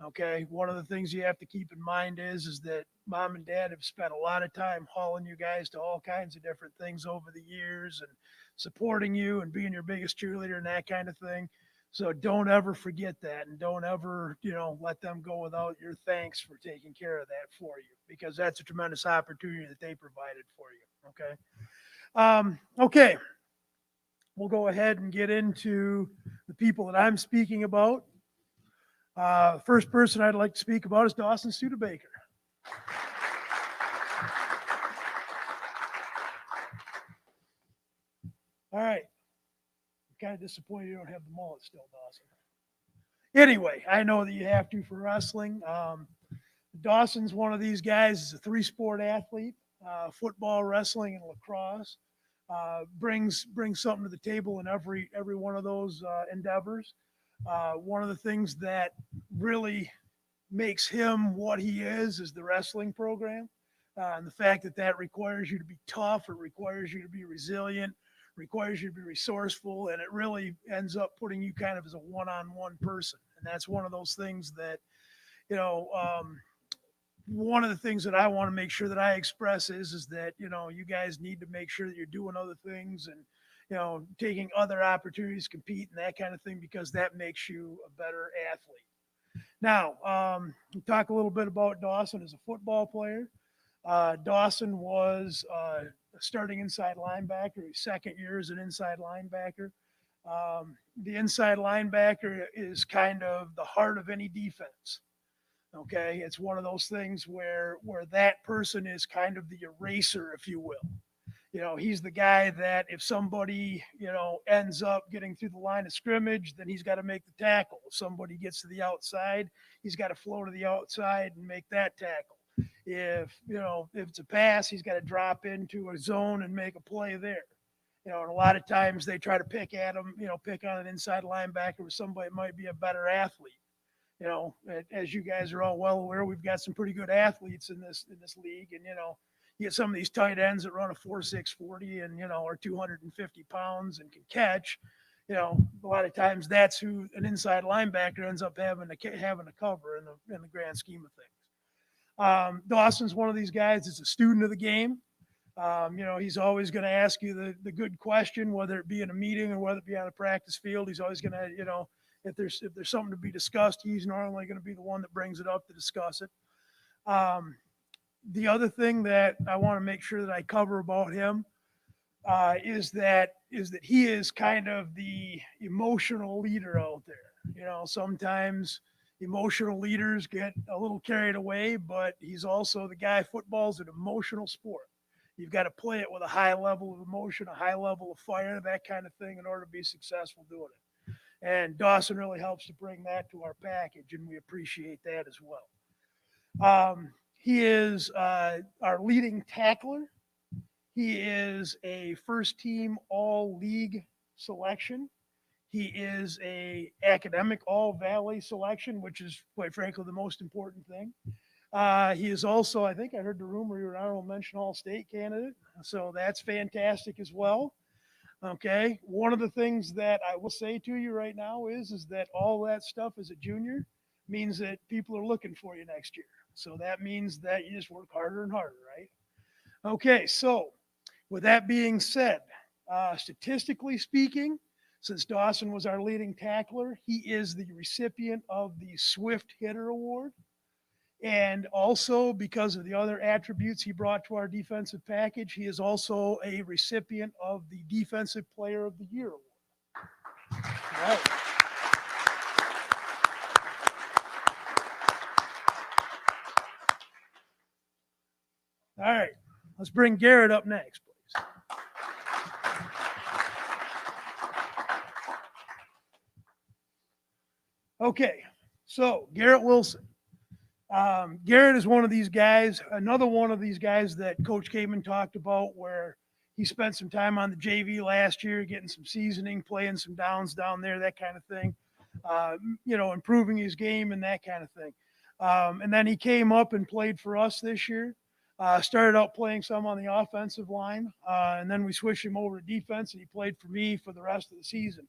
Okay. One of the things you have to keep in mind is that mom and dad have spent a lot of time hauling you guys to all kinds of different things over the years and supporting you and being your biggest cheerleader and that kind of thing. So don't ever forget that, and don't ever, let them go without your thanks for taking care of that for you, because that's a tremendous opportunity that they provided for you. Okay. Okay. We'll go ahead and get into the people that I'm speaking about. First person I'd like to speak about is Dawson Studebaker. All right. I'm kind of disappointed you don't have the mullet still, Dawson. Anyway, I know that you have to for wrestling. Dawson's one of these guys. He's a 3-sport athlete, football, wrestling, and lacrosse. Brings something to the table in every one of those endeavors. One of the things that really makes him what he is the wrestling program. And the fact that requires you to be tough, it requires you to be resilient, requires you to be resourceful, and it really ends up putting you kind of as a one-on-one person. And that's one of those things that, one of the things that I want to make sure that I express is that, you guys need to make sure that you're doing other things and, taking other opportunities to compete and that kind of thing, because that makes you a better athlete. Now, we talk a little bit about Dawson as a football player. Dawson was a starting inside linebacker. His second year as an inside linebacker. The inside linebacker is kind of the heart of any defense. Okay, it's one of those things where that person is kind of the eraser, if you will. He's the guy that if somebody, ends up getting through the line of scrimmage, then he's got to make the tackle. If somebody gets to the outside, he's got to flow to the outside and make that tackle. If it's a pass, he's got to drop into a zone and make a play there. And a lot of times they try to pick at him, pick on an inside linebacker where somebody might be a better athlete. As you guys are all well aware, we've got some pretty good athletes in this league, and you get some of these tight ends that run a 4.6 40 and are 250 pounds and can catch. A lot of times that's who an inside linebacker ends up having to cover in the grand scheme of things. Dawson's one of these guys that's a student of the game. He's always going to ask you the good question, whether it be in a meeting or whether it be on a practice field. He's always going to, if there's something to be discussed, he's normally going to be the one that brings it up to discuss it. The other thing that I want to make sure that I cover about him is that he is kind of the emotional leader out there. Sometimes emotional leaders get a little carried away, but he's also the guy. Football's an emotional sport. You've got to play it with a high level of emotion, a high level of fire, that kind of thing, in order to be successful doing it. And Dawson really helps to bring that to our package, and we appreciate that as well. He is our leading tackler. He is a first-team all-league selection. He is a academic all-valley selection, which is, quite frankly, the most important thing. He is also, I think I heard the rumor, you're an honorable mention all-state candidate, so that's fantastic as well. Okay, one of the things that I will say to you right now is that all that stuff as a junior means that people are looking for you next year. So that means that you just work harder and harder, right? Okay, so with that being said, statistically speaking, since Dawson was our leading tackler, he is the recipient of the Swift Hitter Award. And also, because of the other attributes he brought to our defensive package, he is also a recipient of the Defensive Player of the Year Award. All right. All right, let's bring Garrett up next, please. Okay, so Garrett Wilson. Garrett is one of these guys, another one of these guys that Coach Kamen talked about, where he spent some time on the JV last year, getting some seasoning, playing some downs down there, that kind of thing, improving his game and that kind of thing. And then he came up and played for us this year. Started out playing some on the offensive line, and then we switched him over to defense, and he played for me for the rest of the season.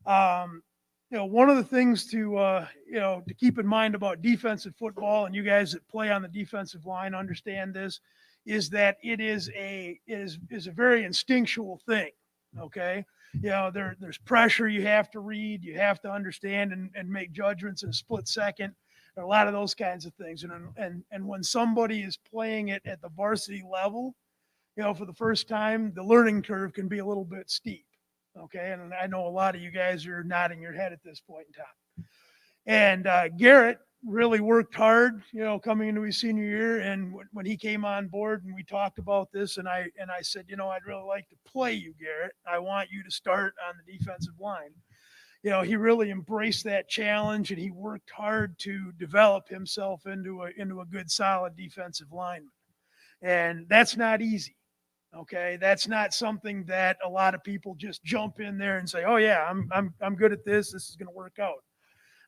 One of the things to keep in mind about defensive football, and you guys that play on the defensive line understand this, is that it is a very instinctual thing. Okay, there's pressure you have to read, you have to understand and make judgments in a split second. There are a lot of those kinds of things, and when somebody is playing it at the varsity level, for the first time, the learning curve can be a little bit steep. Okay, and I know a lot of you guys are nodding your head at this point in time. And Garrett really worked hard, coming into his senior year. And when he came on board and we talked about this, and I said, I'd really like to play you, Garrett. I want you to start on the defensive line. He really embraced that challenge, and he worked hard to develop himself into a good, solid defensive lineman. And that's not easy. Okay, that's not something that a lot of people just jump in there and say, "Oh yeah, I'm good at this. This is going to work out."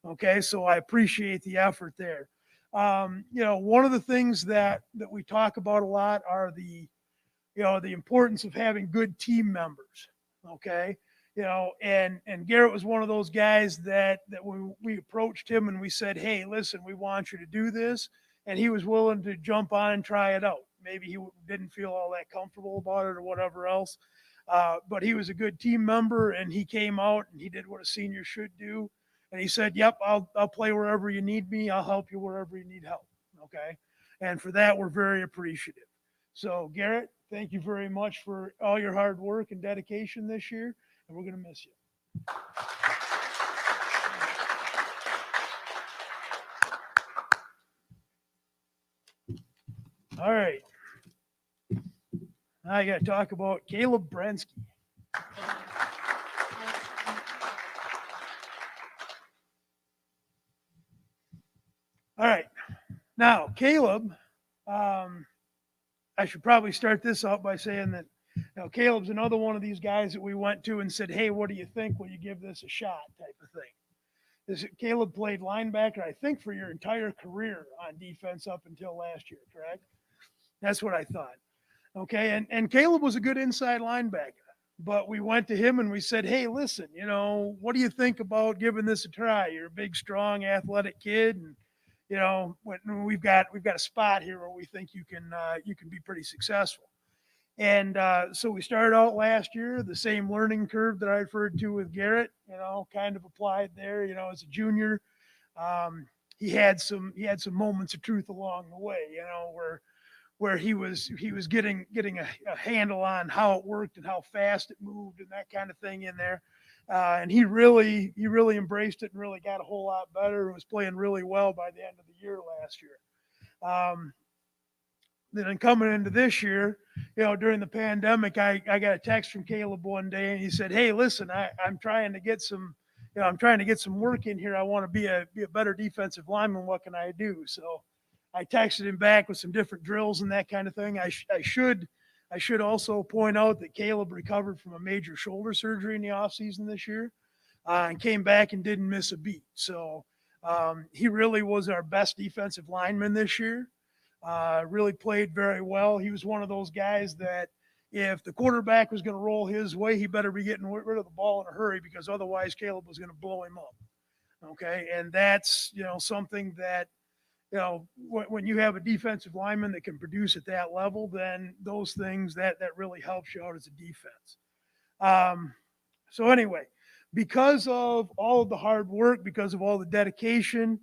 Okay, so I appreciate the effort there. One of the things that we talk about a lot are the importance of having good team members. Okay, and Garrett was one of those guys that when we approached him and we said, "Hey, listen, we want you to do this," and he was willing to jump on and try it out. Maybe he didn't feel all that comfortable about it or whatever else. But he was a good team member, and he came out and he did what a senior should do. And he said, yep, I'll play wherever you need me. I'll help you wherever you need help. Okay. And for that, we're very appreciative. So Garrett, thank you very much for all your hard work and dedication this year. And we're going to miss you. All right. Now I got to talk about Caleb Brensky. All right. Now, Caleb, I should probably start this out by saying that Caleb's another one of these guys that we went to and said, hey, what do you think? Will you give this a shot type of thing? Caleb played linebacker, I think, for your entire career on defense up until last year, correct? That's what I thought. Okay, and Caleb was a good inside linebacker, but we went to him and we said, hey, listen, what do you think about giving this a try? You're a big, strong, athletic kid, and we've got a spot here where we think you can be pretty successful. And so we started out last year, the same learning curve that I referred to with Garrett, kind of applied there, as a junior. He had some moments of truth along the way, where he was getting a handle on how it worked and how fast it moved and that kind of thing in there. And he really embraced it and really got a whole lot better and was playing really well by the end of the year last year. Then coming into this year, during the pandemic, I got a text from Caleb one day and he said, hey, listen, I'm trying to get some work in here. I want to be a better defensive lineman. What can I do? So I texted him back with some different drills and that kind of thing. I should also point out that Caleb recovered from a major shoulder surgery in the offseason this year and came back and didn't miss a beat. So he really was our best defensive lineman this year. Really played very well. He was one of those guys that if the quarterback was going to roll his way, he better be getting rid of the ball in a hurry because otherwise Caleb was going to blow him up. Okay. And that's, something that, when you have a defensive lineman that can produce at that level, then those things that really helps you out as a defense. So anyway, because of all of the hard work, because of all the dedication,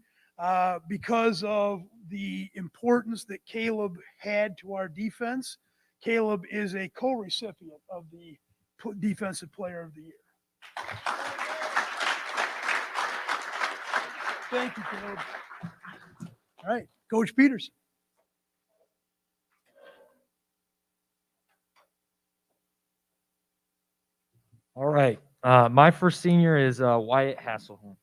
because of the importance that Caleb had to our defense, Caleb is a co-recipient of the Defensive Player of the Year. Thank you, Caleb. All right, Coach Peterson. All right. My first senior is Wyatt Hasselholm.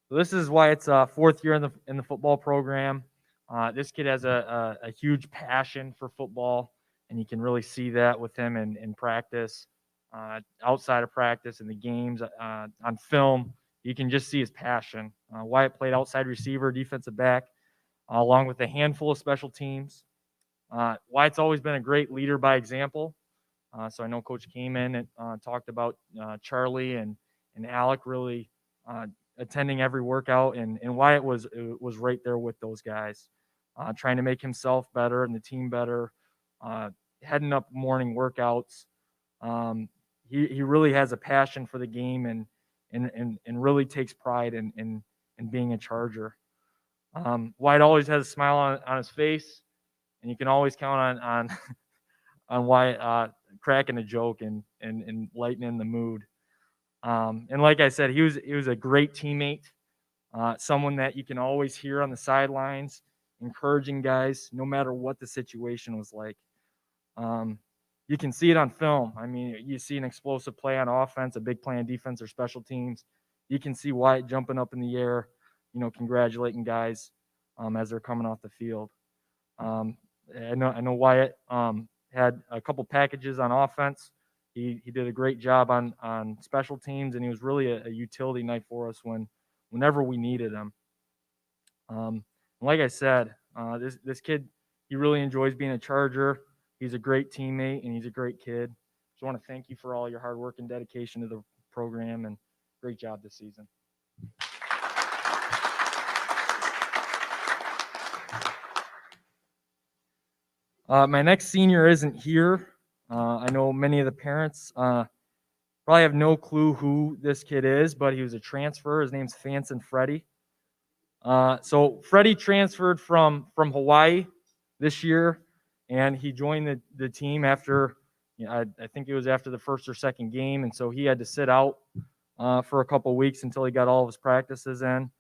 So this is Wyatt's fourth year in the football program. This kid has a huge passion for football, and you can really see that with him in practice, outside of practice, in the games, on film. You can just see his passion. Wyatt played outside receiver, defensive back, along with a handful of special teams. Wyatt's always been a great leader by example. So I know Coach came in and talked about Charlie and Alec really attending every workout, and Wyatt was right there with those guys, trying to make himself better and the team better, heading up morning workouts. He really has a passion for the game and really takes pride in being a Charger. Wyatt always has a smile on his face, and you can always count on Wyatt cracking a joke and lightening the mood. And like I said, he was a great teammate, someone that you can always hear on the sidelines, encouraging guys no matter what the situation was like. You can see it on film. I mean, you see an explosive play on offense, a big play on defense or special teams. You can see Wyatt jumping up in the air, congratulating guys as they're coming off the field. I know Wyatt had a couple packages on offense. He did a great job on special teams, and he was really a utility knife for us whenever we needed him. Like I said, this kid, he really enjoys being a Charger. He's a great teammate, and he's a great kid. Just want to thank you for all your hard work and dedication to the program, and great job this season. My next senior isn't here, I know many of the parents probably have no clue who this kid is, but he was a transfer. His name's Fanson Freddie. So Freddie transferred from Hawaii this year, and he joined the team after, I think it was after the first or second game, and so he had to sit out for a couple weeks until he got all of his practices in.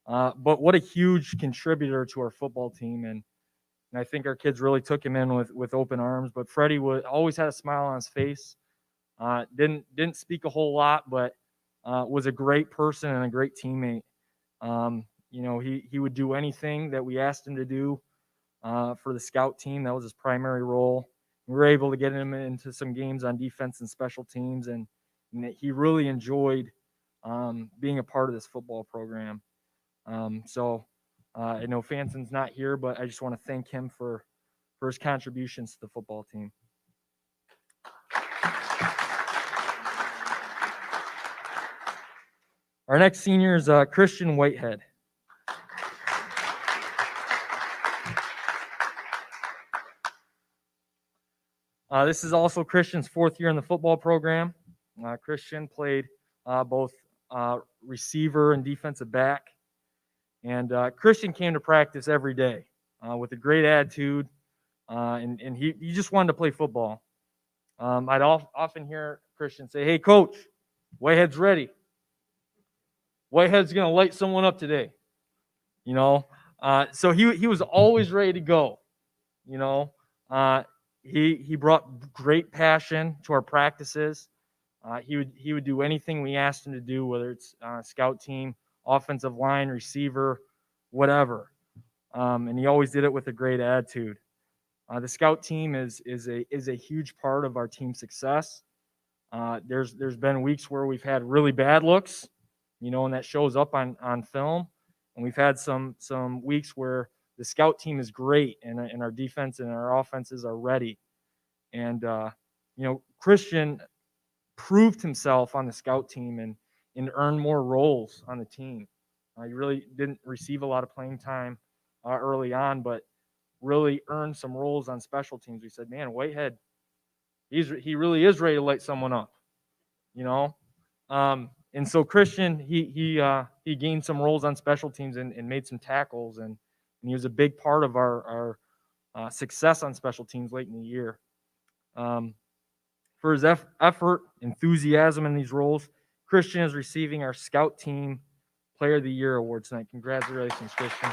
But what a huge contributor to our football team, and I think our kids really took him in with open arms. But Freddie always had a smile on his face. Didn't speak a whole lot, but was a great person and a great teammate. He would do anything that we asked him to do for the scout team. That was his primary role. We were able to get him into some games on defense and special teams, and he really enjoyed being a part of this football program. I know Fanson's not here, but I just want to thank him for his contributions to the football team. Our next senior is Christian Whitehead. This is also Christian's fourth year in the football program. Christian played both receiver and defensive back. And Christian came to practice every day with a great attitude, and he just wanted to play football. I'd often hear Christian say, "Hey, coach, Whitehead's ready. Whitehead's going to light someone up today." So he was always ready to go. He brought great passion to our practices. He would do anything we asked him to do, whether it's scout team, offensive line, receiver, whatever. And he always did it with a great attitude. The scout team is a huge part of our team's success. There's been weeks where we've had really bad looks, and that shows up on film. And we've had some weeks where the scout team is great and our defense and our offenses are ready. And Christian proved himself on the scout team and earned more roles on the team. He really didn't receive a lot of playing time early on, but really earned some roles on special teams. We said, man, Whitehead, he really is ready to light someone up, And so Christian, he gained some roles on special teams and made some tackles, and he was a big part of our success on special teams late in the year. For his effort, enthusiasm in these roles, Christian is receiving our Scout Team Player of the Year award tonight. Congratulations, Christian.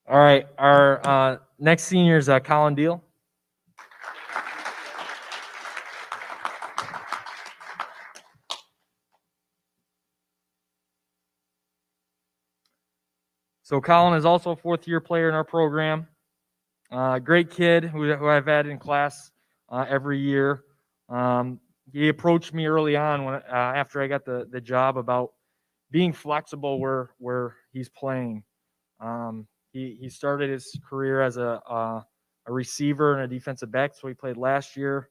All right, our next senior is Colin Deal. So Colin is also a fourth-year player in our program. Great kid who I've had in class every year. He approached me early on when after I got the job about being flexible where he's playing. He started his career as a receiver and a defensive back, so he played last year.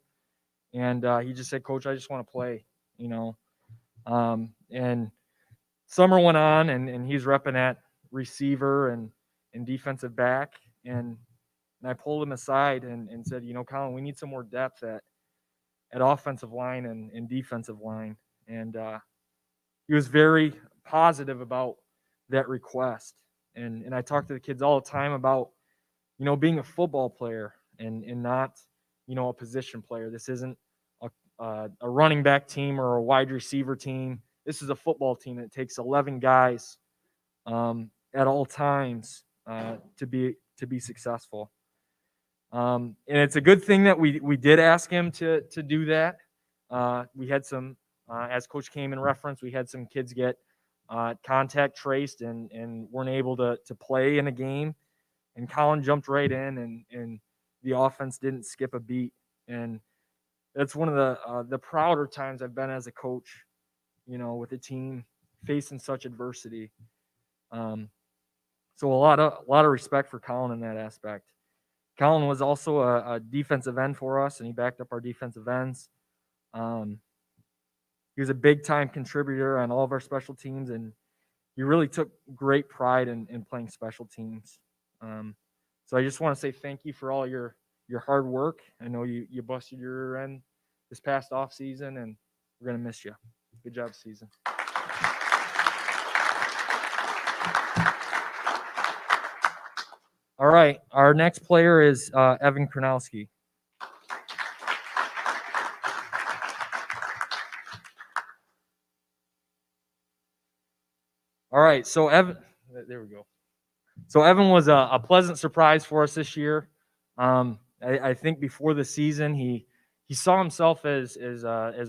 And he just said, "Coach, I just want to play," And summer went on, and he's repping at receiver and defensive back. And I pulled him aside and said, Colin, we need some more depth at offensive line and defensive line. And he was very positive about that request. And I talk to the kids all the time about, being a football player and not, a position player. This isn't a running back team or a wide receiver team. This is a football team that takes 11 guys at all times to be successful. And it's a good thing that we did ask him to do that. We had some, as Coach Kamen referenced, we had some kids get contact traced and weren't able to play in a game. And Colin jumped right in, and the offense didn't skip a beat. And that's one of the prouder times I've been as a coach, with a team facing such adversity. So a lot of respect for Colin in that aspect. Colin was also a defensive end for us, and he backed up our defensive ends. he was a big time contributor on all of our special teams, and he really took great pride in playing special teams. So I just want to say thank you for all your hard work. I know you busted your rear end this past off season, and we're gonna miss you. Good job, season. All right, our next player is Evan Kronowski. All right, so Evan, there we go. So Evan was a pleasant surprise for us this year. I think before the season, he saw himself as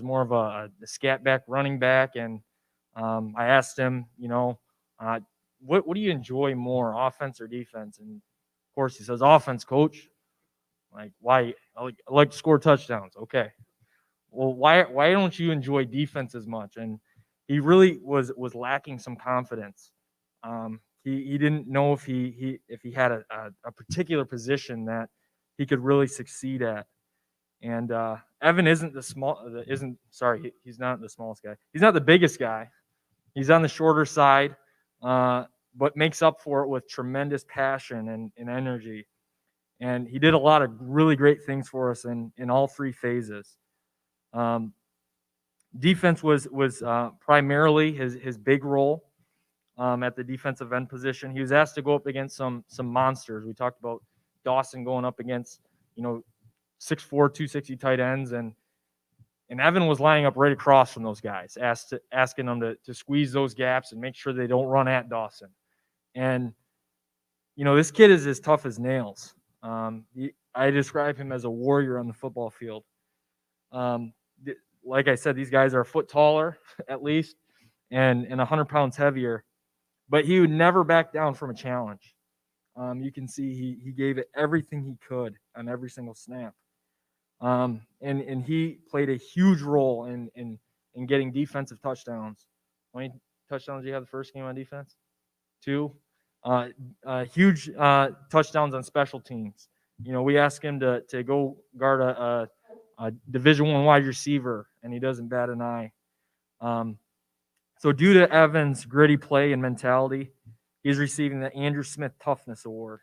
more of a scat back, running back, and I asked him, what do you enjoy more, offense or defense? And of course, he says offense, coach. Like, why? I like to score touchdowns. Okay. Well, why don't you enjoy defense as much? And he really was lacking some confidence. He didn't know if he had a particular position that he could really succeed at. And Evan he's not the smallest guy. He's not the biggest guy. He's on the shorter side, but makes up for it with tremendous passion and energy. And he did a lot of really great things for us in all three phases. Defense was primarily his big role at the defensive end position. He was asked to go up against some monsters. We talked about Dawson going up against 6'4", 260 tight ends, and Evan was lining up right across from those guys, asking them to squeeze those gaps and make sure they don't run at Dawson. And this kid is as tough as nails. I describe him as a warrior on the football field. Like I said, these guys are a foot taller at least, and 100 pounds heavier. But he would never back down from a challenge. You can see he gave it everything he could on every single snap. And he played a huge role in getting defensive touchdowns. How many touchdowns do you have the first game on defense? 2. Huge touchdowns on special teams. We ask him to go guard a Division I wide receiver, and he doesn't bat an eye. So due to Evan's gritty play and mentality, he's receiving the Andrew Smith Toughness Award.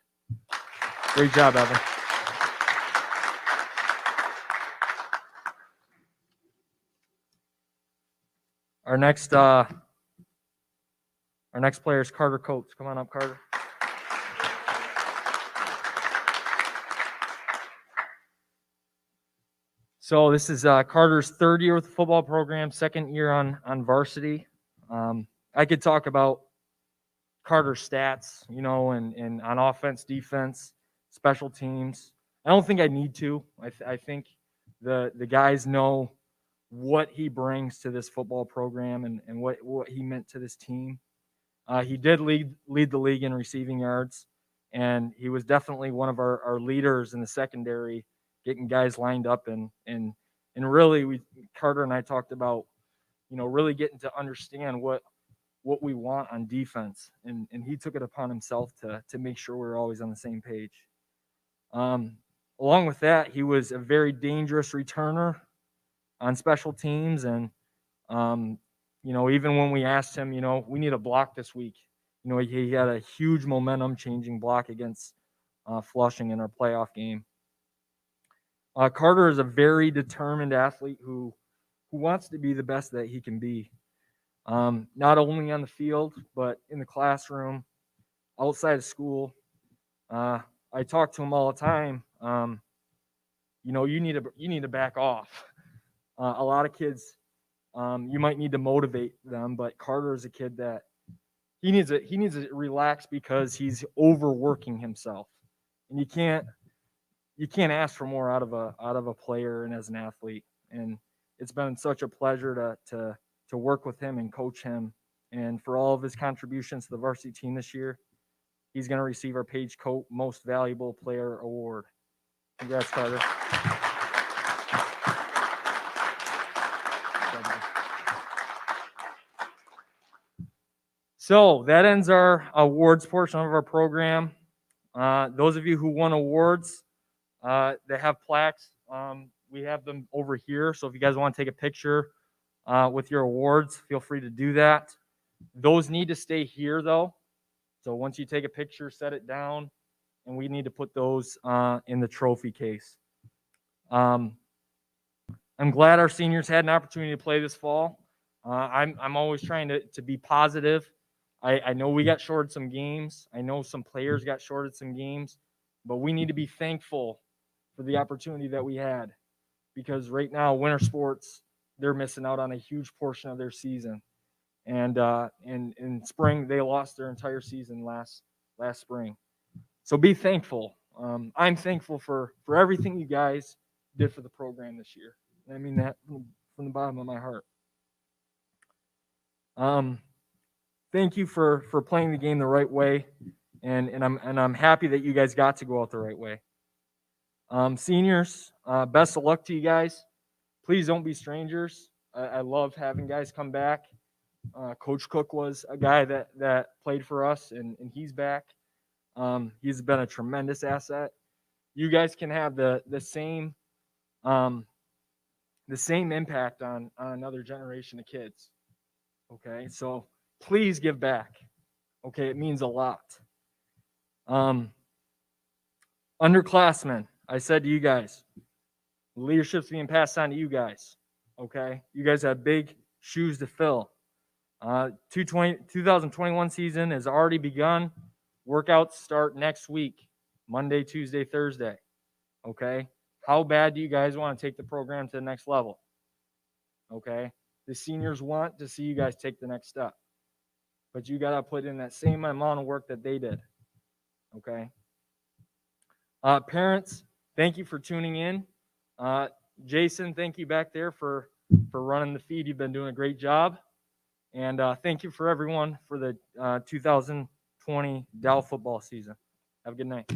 Great job, Evan. Our next player is Carter Coates. Come on up, Carter. So this is Carter's third year with the football program, second year on varsity. I could talk about Carter's stats, and on offense, defense, special teams. I don't think I need to. I think the guys know what he brings to this football program and what he meant to this team. He did lead the league in receiving yards, and he was definitely one of our leaders in the secondary, getting guys lined up and really Carter and I talked about really getting to understand what we want on defense, and he took it upon himself to make sure we're always on the same page. Along with that, he was a very dangerous returner on special teams, and even when we asked him, we need a block this week, he had a huge momentum changing block against Flushing in our playoff game. Carter is a very determined athlete who wants to be the best that he can be, not only on the field but in the classroom, outside of school. I talk to him all the time. You need to back off. A lot of kids, you might need to motivate them, but Carter is a kid that he needs to relax because he's overworking himself, and you can't ask for more out of a player and as an athlete. And it's been such a pleasure to work with him and coach him, and for all of his contributions to the varsity team this year. He's going to receive our Page Coat Most Valuable Player Award. Congrats, Carter. So that ends our awards portion of our program. Those of you who won awards, they have plaques. We have them over here. So if you guys want to take a picture with your awards, feel free to do that. Those need to stay here though. So once you take a picture, set it down, and we need to put those in the trophy case. I'm glad our seniors had an opportunity to play this fall. I'm always trying to be positive. I know we got shorted some games. I know some players got shorted some games, but we need to be thankful for the opportunity that we had, because right now winter sports, they're missing out on a huge portion of their season. And in spring, they lost their entire season last spring. So be thankful. I'm thankful for everything you guys did for the program this year. I mean that from the bottom of my heart. Thank you for playing the game the right way, and I'm happy that you guys got to go out the right way. Seniors, best of luck to you guys. Please don't be strangers. I love having guys come back. Coach Cook was a guy that played for us, and he's back. He's been a tremendous asset. You guys can have the same impact on another generation of kids. Okay, so please give back. Okay, it means a lot. Underclassmen, I said to you guys, leadership's being passed on to you guys. Okay, you guys have big shoes to fill. 2021 season has already begun. Workouts start next week, Monday, Tuesday, Thursday. Okay, how bad do you guys want to take the program to the next level? Okay, the seniors want to see you guys take the next step, but you got to put in that same amount of work that they did. Okay. Parents, thank you for tuning in. Jason, thank you back there for running the feed. You've been doing a great job. And thank you for everyone for the 2020 Dow football season. Have a good night.